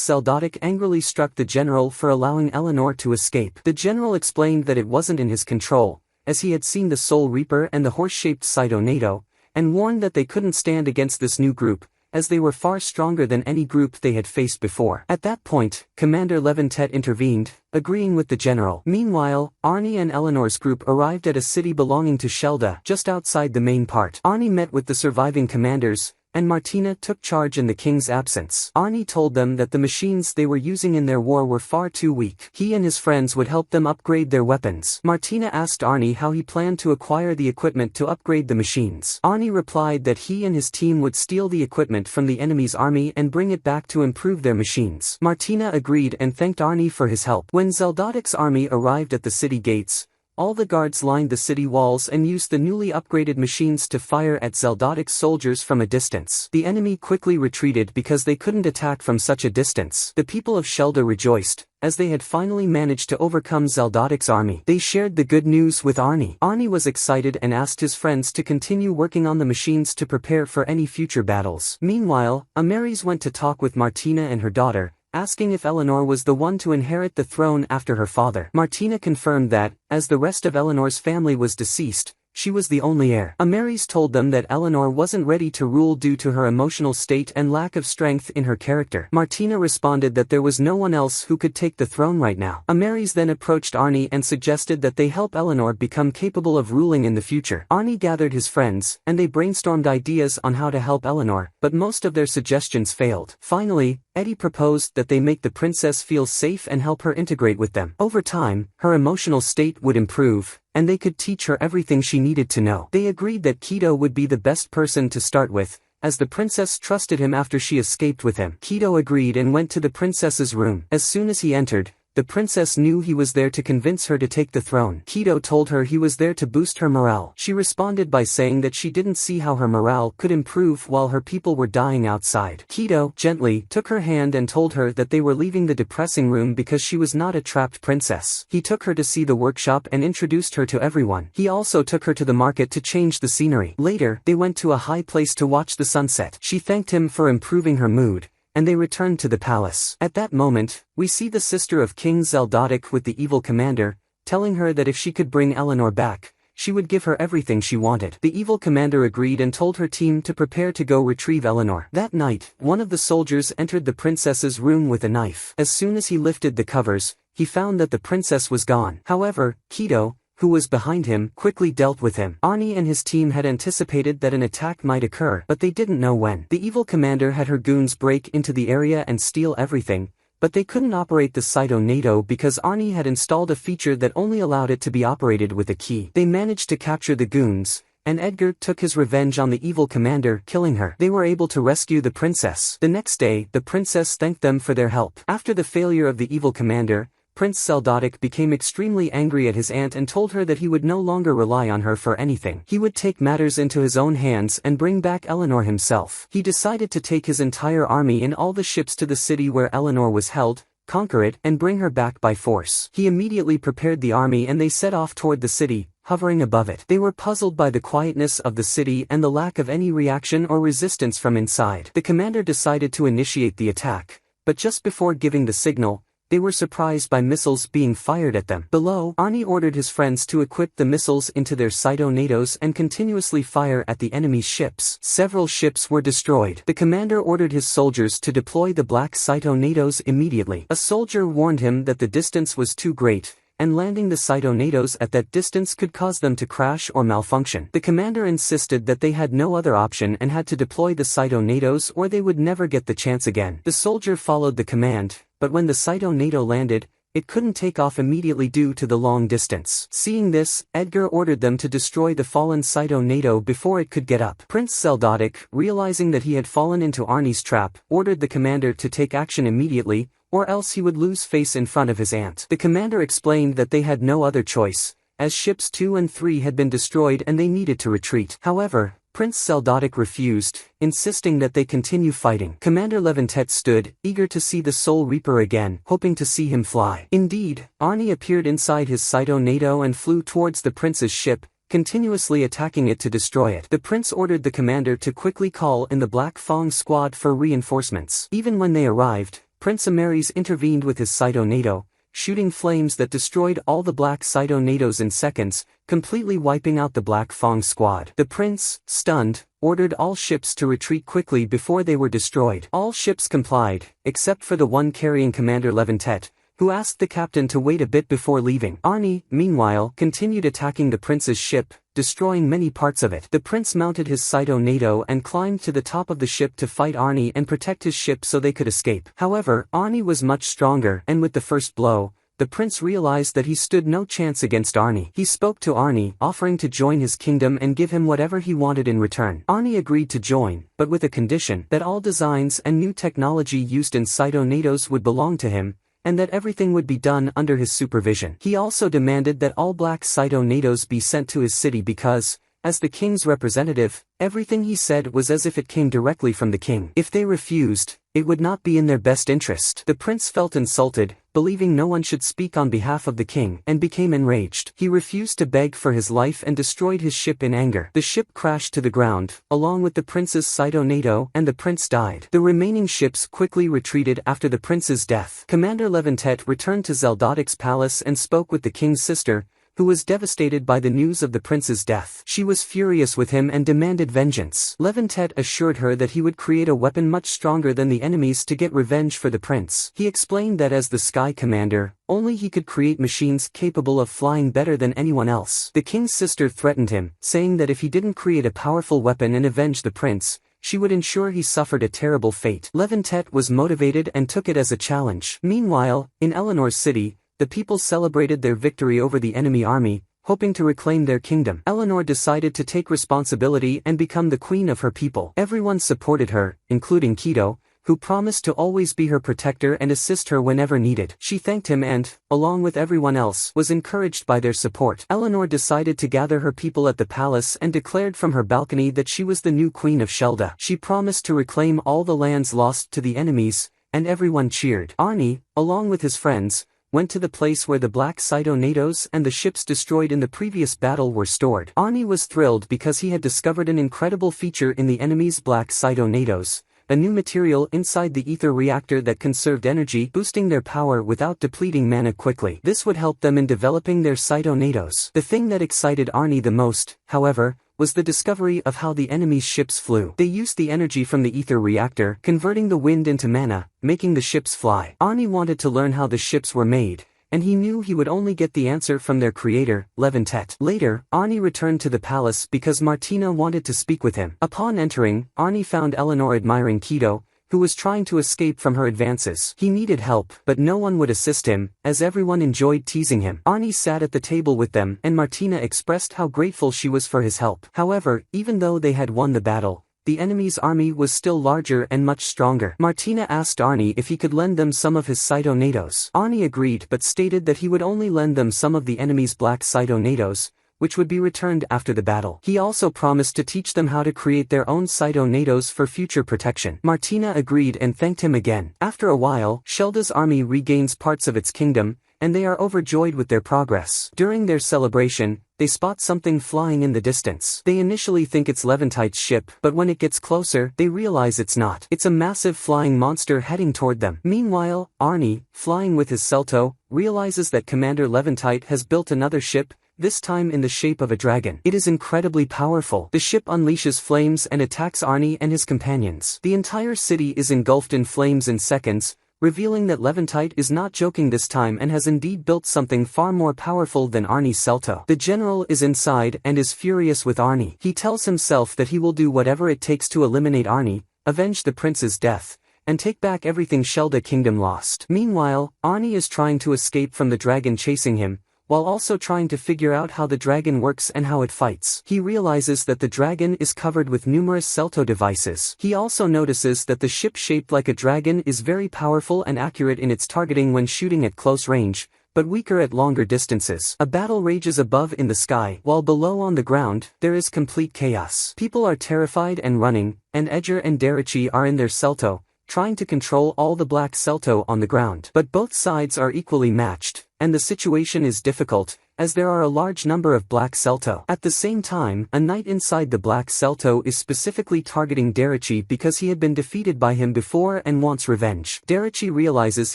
Zeldotic angrily struck the general for allowing Eleanor to escape. The general explained that it wasn't in his control, as he had seen the Soul Reaper and the horse-shaped Saito Nato, and warned that they couldn't stand against this new group, as they were far stronger than any group they had faced before. At that point, Commander Leventet intervened, agreeing with the general. Meanwhile, Arnie and Eleanor's group arrived at a city belonging to Shelda, just outside the main part. Arnie met with the surviving commanders, and Martina took charge in the king's absence. Arnie told them that the machines they were using in their war were far too weak. He and his friends would help them upgrade their weapons. Martina asked Arnie how he planned to acquire the equipment to upgrade the machines. Arnie replied that he and his team would steal the equipment from the enemy's army and bring it back to improve their machines. Martina agreed and thanked Arnie for his help. When Zeldotic's army arrived at the city gates, all the guards lined the city walls and used the newly upgraded machines to fire at Zeldotic's soldiers from a distance. The enemy quickly retreated because they couldn't attack from such a distance. The people of Shelda rejoiced, as they had finally managed to overcome Zeldotic's army. They shared the good news with Arnie. Arnie was excited and asked his friends to continue working on the machines to prepare for any future battles. Meanwhile, Amaris went to talk with Martina and her daughter, asking if Eleanor was the one to inherit the throne after her father. Martina confirmed that, as the rest of Eleanor's family was deceased, she was the only heir. Amaris told them that Eleanor wasn't ready to rule due to her emotional state and lack of strength in her character. Martina responded that there was no one else who could take the throne right now. Amaris then approached Arnie and suggested that they help Eleanor become capable of ruling in the future. Arnie gathered his friends, and they brainstormed ideas on how to help Eleanor, but most of their suggestions failed. Finally, Eddie proposed that they make the princess feel safe and help her integrate with them. Over time, her emotional state would improve, and they could teach her everything she needed to know. They agreed that Kido would be the best person to start with, as the princess trusted him after she escaped with him. Kido agreed and went to the princess's room. As soon as he entered, the princess knew he was there to convince her to take the throne. Kido told her he was there to boost her morale. She responded by saying that she didn't see how her morale could improve while her people were dying outside. Kido gently took her hand and told her that they were leaving the depressing room because she was not a trapped princess. He took her to see the workshop and introduced her to everyone. He also took her to the market to change the scenery. Later, they went to a high place to watch the sunset. She thanked him for improving her mood, and they returned to the palace. At that moment, we see the sister of King Zeldotic with the evil commander, telling her that if she could bring Eleanor back, she would give her everything she wanted. The evil commander agreed and told her team to prepare to go retrieve Eleanor. That night, one of the soldiers entered the princess's room with a knife. As soon as he lifted the covers, he found that the princess was gone. However, Kido, who was behind him, quickly dealt with him. Arnie and his team had anticipated that an attack might occur, but they didn't know when. The evil commander had her goons break into the area and steal everything, but they couldn't operate the Saito Nato because Arnie had installed a feature that only allowed it to be operated with a key. They managed to capture the goons, and Edgar took his revenge on the evil commander, killing her. They were able to rescue the princess. The next day, the princess thanked them for their help. After the failure of the evil commander, Prince Seldotic became extremely angry at his aunt and told her that he would no longer rely on her for anything. He would take matters into his own hands and bring back Eleanor himself. He decided to take his entire army in all the ships to the city where Eleanor was held, conquer it, and bring her back by force. He immediately prepared the army and they set off toward the city, hovering above it. They were puzzled by the quietness of the city and the lack of any reaction or resistance from inside. The commander decided to initiate the attack, but just before giving the signal, they were surprised by missiles being fired at them. Below, Ani ordered his friends to equip the missiles into their cytonados and continuously fire at the enemy's ships. Several ships were destroyed. The commander ordered his soldiers to deploy the black cytonados immediately. A soldier warned him that the distance was too great, and landing the cytonados at that distance could cause them to crash or malfunction. The commander insisted that they had no other option and had to deploy the cytonados or they would never get the chance again. The soldier followed the command, but when the cytonado landed, it couldn't take off immediately due to the long distance. Seeing this, Edgar ordered them to destroy the fallen cytonado before it could get up. Prince Seldotic, realizing that he had fallen into Arnie's trap, ordered the commander to take action immediately, or else he would lose face in front of his aunt. The commander explained that they had no other choice, as ships 2 and 3 had been destroyed and they needed to retreat. However, Prince Seldotic refused, insisting that they continue fighting. Commander Leventet stood, eager to see the Soul Reaper again, hoping to see him fly. Indeed, Arnie appeared inside his cytonado and flew towards the prince's ship, continuously attacking it to destroy it. The prince ordered the commander to quickly call in the Black Fong squad for reinforcements. Even when they arrived, Prince Amaris intervened with his cytonado, shooting flames that destroyed all the black cytonados in seconds, completely wiping out the Black Fong squad. The prince, stunned, ordered all ships to retreat quickly before they were destroyed. All ships complied, except for the one carrying Commander Leventet, who asked the captain to wait a bit before leaving. Arnie, meanwhile, continued attacking the prince's ship, destroying many parts of it. The prince mounted his cytonado and climbed to the top of the ship to fight Arnie and protect his ship so they could escape. However, Arnie was much stronger, and with the first blow, the prince realized that he stood no chance against Arnie. He spoke to Arnie, offering to join his kingdom and give him whatever he wanted in return. Arnie agreed to join, but with a condition that all designs and new technology used in cytonados would belong to him, and that everything would be done under his supervision. He also demanded that all black cytonados be sent to his city because, as the king's representative, everything he said was as if it came directly from the king. If they refused, it would not be in their best interest. The prince felt insulted, believing no one should speak on behalf of the king, and became enraged. He refused to beg for his life and destroyed his ship in anger. The ship crashed to the ground, along with the prince's cytonado, and the prince died. The remaining ships quickly retreated after the prince's death. Commander Leventet returned to Zeldotic's palace and spoke with the king's sister, who was devastated by the news of the prince's death. She was furious with him and demanded vengeance. Leventet assured her that he would create a weapon much stronger than the enemies to get revenge for the prince. He explained that as the Sky Commander, only he could create machines capable of flying better than anyone else. The king's sister threatened him, saying that if he didn't create a powerful weapon and avenge the prince, she would ensure he suffered a terrible fate. Leventet was motivated and took it as a challenge. Meanwhile, in Eleanor's city, the people celebrated their victory over the enemy army, hoping to reclaim their kingdom. Eleanor decided to take responsibility and become the queen of her people. Everyone supported her, including Kido, who promised to always be her protector and assist her whenever needed. She thanked him and, along with everyone else, was encouraged by their support. Eleanor decided to gather her people at the palace and declared from her balcony that she was the new queen of Shelda. She promised to reclaim all the lands lost to the enemies, and everyone cheered. Arnie, along with his friends, went to the place where the black cytonados and the ships destroyed in the previous battle were stored. Arnie was thrilled because he had discovered an incredible feature in the enemy's black cytonados, a new material inside the ether reactor that conserved energy, boosting their power without depleting mana quickly. This would help them in developing their cytonados. The thing that excited Arnie the most, however, was the discovery of how the enemy's ships flew. They used the energy from the ether reactor, converting the wind into mana, making the ships fly. Arnie wanted to learn how the ships were made, and he knew he would only get the answer from their creator, Leventet. Later, Arnie returned to the palace because Martina wanted to speak with him. Upon entering, Arnie found Eleanor admiring Kido, who was trying to escape from her advances. He needed help, but no one would assist him, as everyone enjoyed teasing him. Arnie sat at the table with them, and Martina expressed how grateful she was for his help. However, even though they had won the battle, the enemy's army was still larger and much stronger. Martina asked Arnie if he could lend them some of his cytonados. Arnie agreed but stated that he would only lend them some of the enemy's black cytonados, which would be returned after the battle. He also promised to teach them how to create their own cytonados for future protection. Martina agreed and thanked him again. After a while, Shelda's army regains parts of its kingdom, and they are overjoyed with their progress. During their celebration, they spot something flying in the distance. They initially think it's Levantite's ship, but when it gets closer, they realize it's not. It's a massive flying monster heading toward them. Meanwhile, Arnie, flying with his Celto, realizes that Commander Levantite has built another ship, this time in the shape of a dragon. It is incredibly powerful. The ship unleashes flames and attacks Arnie and his companions. The entire city is engulfed in flames in seconds, revealing that Levantite is not joking this time and has indeed built something far more powerful than Arnie's Celto. The general is inside and is furious with Arnie. He tells himself that he will do whatever it takes to eliminate Arnie, avenge the prince's death, and take back everything Shelda Kingdom lost. Meanwhile, Arnie is trying to escape from the dragon chasing him, while also trying to figure out how the dragon works and how it fights. He realizes that the dragon is covered with numerous Celto devices. He also notices that the ship shaped like a dragon is very powerful and accurate in its targeting when shooting at close range, but weaker at longer distances. A battle rages above in the sky, while below on the ground, there is complete chaos. People are terrified and running, and Edger and Derichi are in their Celto, trying to control all the black Celto on the ground. But both sides are equally matched, and the situation is difficult, as there are a large number of black Celto. At the same time, a knight inside the black Celto is specifically targeting Derichi because he had been defeated by him before and wants revenge. Derichi realizes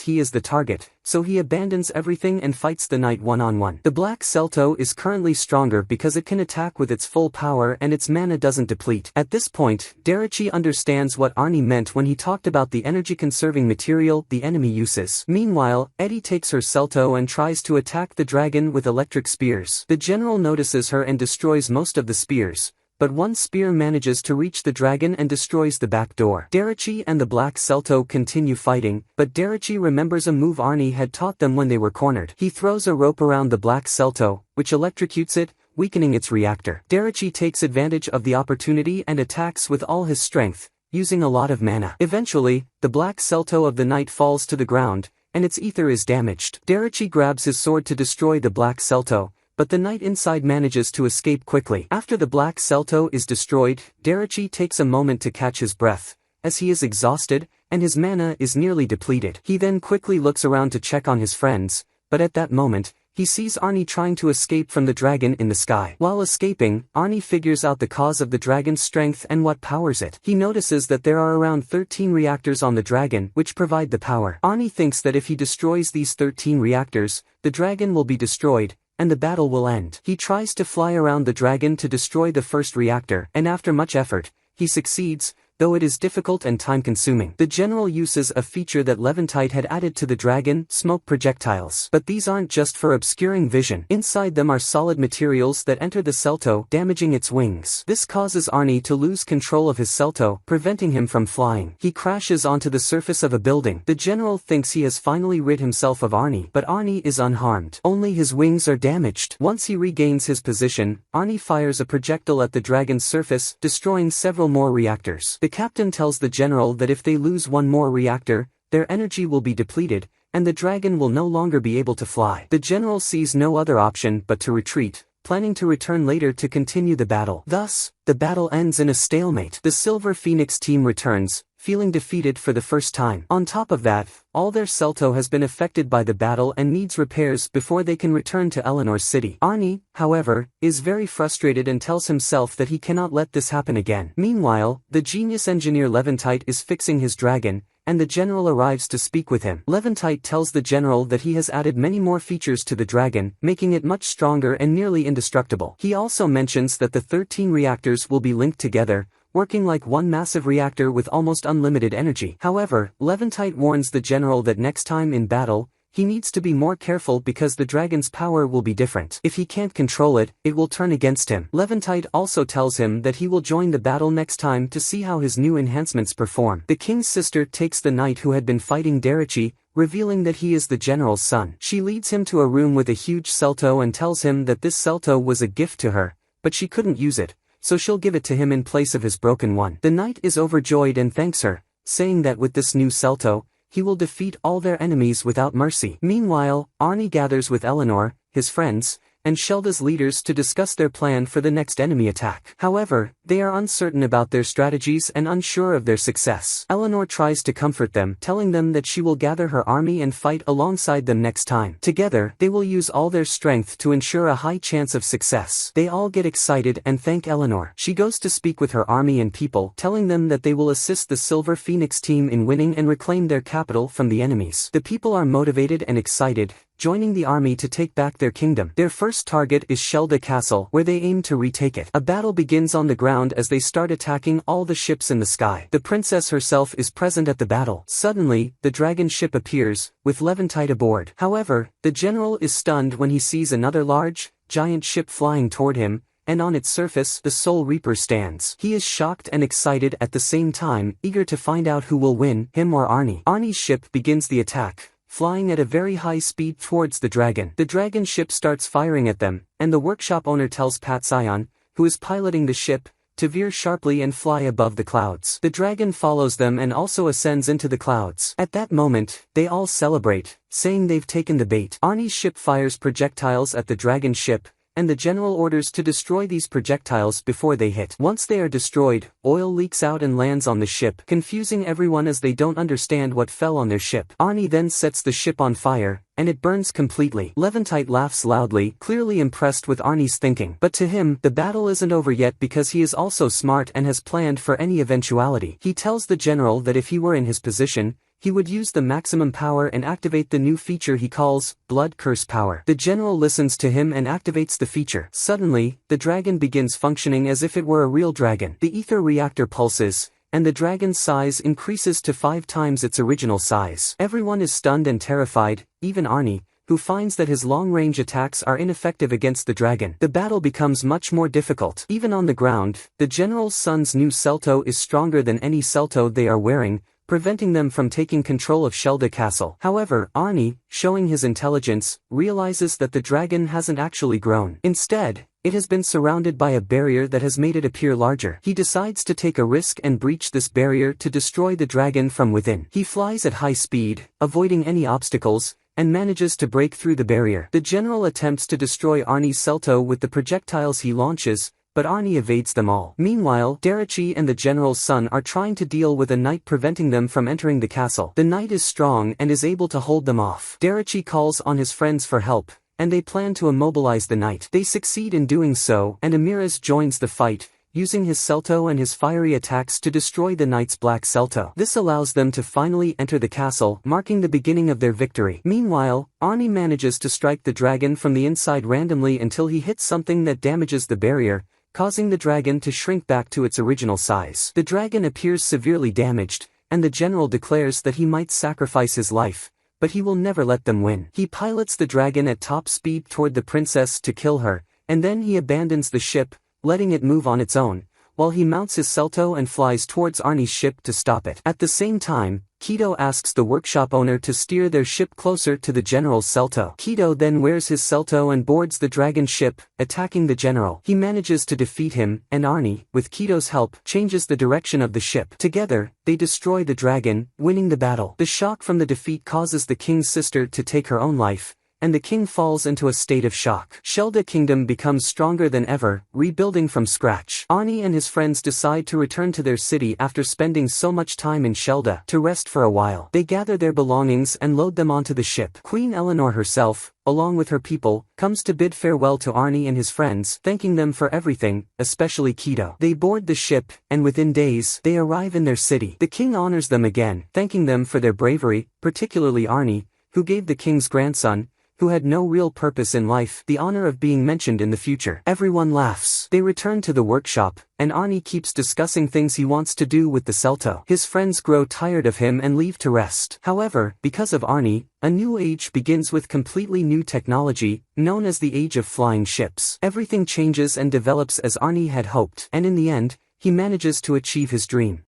he is the target, so he abandons everything and fights the knight one-on-one. The black Celto is currently stronger because it can attack with its full power and its mana doesn't deplete. At this point, Derichi understands what Arnie meant when he talked about the energy-conserving material the enemy uses. Meanwhile, Eddie takes her Celto and tries to attack the dragon with electric spears. The general notices her and destroys most of the spears, but one spear manages to reach the dragon and destroys the back door. Derichi and the black Celto continue fighting, but Derichi remembers a move Arnie had taught them when they were cornered. He throws a rope around the black Celto, which electrocutes it, weakening its reactor. Derichi takes advantage of the opportunity and attacks with all his strength, using a lot of mana. Eventually, the black Celto of the knight falls to the ground, and its ether is damaged. Derichi grabs his sword to destroy the black Celto, but the knight inside manages to escape quickly. After the black Celto is destroyed, Derichi takes a moment to catch his breath, as he is exhausted, and his mana is nearly depleted. He then quickly looks around to check on his friends, but at that moment, he sees Arnie trying to escape from the dragon in the sky. While escaping, Arnie figures out the cause of the dragon's strength and what powers it. He notices that there are around 13 reactors on the dragon, which provide the power. Arnie thinks that if he destroys these 13 reactors, the dragon will be destroyed, and the battle will end. He tries to fly around the dragon to destroy the first reactor, and after much effort, he succeeds, though it is difficult and time-consuming. The general uses a feature that Levantite had added to the dragon, smoke projectiles. But these aren't just for obscuring vision. Inside them are solid materials that enter the Celto, damaging its wings. This causes Arnie to lose control of his Celto, preventing him from flying. He crashes onto the surface of a building. The general thinks he has finally rid himself of Arnie, but Arnie is unharmed. Only his wings are damaged. Once he regains his position, Arnie fires a projectile at the dragon's surface, destroying several more reactors. The captain tells the general that if they lose one more reactor, their energy will be depleted, and the dragon will no longer be able to fly. The general sees no other option but to retreat, planning to return later to continue the battle. Thus, the battle ends in a stalemate. The Silver Phoenix team returns, feeling defeated for the first time. On top of that, all their Celto has been affected by the battle and needs repairs before they can return to Eleanor's city. Arnie, however, is very frustrated and tells himself that he cannot let this happen again. Meanwhile, the genius engineer Levantite is fixing his dragon, and the general arrives to speak with him. Levantite tells the general that he has added many more features to the dragon, making it much stronger and nearly indestructible. He also mentions that the 13 reactors will be linked together, working like one massive reactor with almost unlimited energy. However, Levantite warns the general that next time in battle, he needs to be more careful because the dragon's power will be different. If he can't control it, it will turn against him. Levantite also tells him that he will join the battle next time to see how his new enhancements perform. The king's sister takes the knight who had been fighting Derichi, revealing that he is the general's son. She leads him to a room with a huge Celto and tells him that this Celto was a gift to her, but she couldn't use it, so she'll give it to him in place of his broken one. The knight is overjoyed and thanks her, saying that with this new Celto, he will defeat all their enemies without mercy. Meanwhile, Arnie gathers with Eleanor, his friends, and Shelda's leaders to discuss their plan for the next enemy attack. However, they are uncertain about their strategies and unsure of their success. Eleanor tries to comfort them, telling them that she will gather her army and fight alongside them next time. Together, they will use all their strength to ensure a high chance of success. They all get excited and thank Eleanor. She goes to speak with her army and people, telling them that they will assist the Silver Phoenix team in winning and reclaim their capital from the enemies. The people are motivated and excited, joining the army to take back their kingdom. Their first target is Shelda Castle, where they aim to retake it. A battle begins on the ground as they start attacking all the ships in the sky. The princess herself is present at the battle. Suddenly, the dragon ship appears, with Levantite aboard. However, the general is stunned when he sees another large, giant ship flying toward him, and on its surface the Soul Reaper stands. He is shocked and excited at the same time, eager to find out who will win, him or Arnie. Arnie's ship begins the attack, flying at a very high speed towards the dragon. The dragon ship starts firing at them, and the workshop owner tells Pat Sion, who is piloting the ship, to veer sharply and fly above the clouds. The dragon follows them and also ascends into the clouds. At that moment, they all celebrate, saying they've taken the bait. Arnie's ship fires projectiles at the dragon ship, and the general orders to destroy these projectiles before they hit. Once they are destroyed, oil leaks out and lands on the ship, confusing everyone as they don't understand what fell on their ship. Arnie then sets the ship on fire, and it burns completely. Levantite laughs loudly, clearly impressed with Arnie's thinking. But to him, the battle isn't over yet because he is also smart and has planned for any eventuality. He tells the general that if he were in his position, he would use the maximum power and activate the new feature he calls Blood Curse Power. The general listens to him and activates the feature. Suddenly, the dragon begins functioning as if it were a real dragon. The ether reactor pulses, and the dragon's size increases to 5 times its original size. Everyone is stunned and terrified, even Arnie, who finds that his long-range attacks are ineffective against the dragon. The battle becomes much more difficult. Even on the ground, the general's son's new Celto is stronger than any Celto they are wearing, preventing them from taking control of Shelda Castle. However, Arnie, showing his intelligence, realizes that the dragon hasn't actually grown. Instead, it has been surrounded by a barrier that has made it appear larger. He decides to take a risk and breach this barrier to destroy the dragon from within. He flies at high speed, avoiding any obstacles, and manages to break through the barrier. The general attempts to destroy Arnie's Celto with the projectiles he launches, but Arnie evades them all. Meanwhile, Darachi and the general's son are trying to deal with a knight preventing them from entering the castle. The knight is strong and is able to hold them off. Darachi calls on his friends for help, and they plan to immobilize the knight. They succeed in doing so, and Amiras joins the fight, using his Celto and his fiery attacks to destroy the knight's black Celto. This allows them to finally enter the castle, marking the beginning of their victory. Meanwhile, Arnie manages to strike the dragon from the inside randomly until he hits something that damages the barrier, causing the dragon to shrink back to its original size. The dragon appears severely damaged, and the general declares that he might sacrifice his life, but he will never let them win. He pilots the dragon at top speed toward the princess to kill her, and then he abandons the ship, letting it move on its own, while he mounts his Celto and flies towards Arnie's ship to stop it. At the same time, Kido asks the workshop owner to steer their ship closer to the general's Celto. Kido then wears his Celto and boards the dragon ship, attacking the general. He manages to defeat him, and Arnie, with Kido's help, changes the direction of the ship. Together, they destroy the dragon, winning the battle. The shock from the defeat causes the king's sister to take her own life, and the king falls into a state of shock. Shelda Kingdom becomes stronger than ever, rebuilding from scratch. Arnie and his friends decide to return to their city after spending so much time in Shelda to rest for a while. They gather their belongings and load them onto the ship. Queen Eleanor herself, along with her people, comes to bid farewell to Arnie and his friends, thanking them for everything, especially Kido. They board the ship, and within days, they arrive in their city. The king honors them again, thanking them for their bravery, particularly Arnie, who gave the king's grandson, who had no real purpose in life, the honor of being mentioned in the future. Everyone laughs. They return to the workshop, and Arnie keeps discussing things he wants to do with the Celto. His friends grow tired of him and leave to rest. However, because of Arnie, a new age begins with completely new technology, known as the Age of Flying Ships. Everything changes and develops as Arnie had hoped, and in the end, he manages to achieve his dream.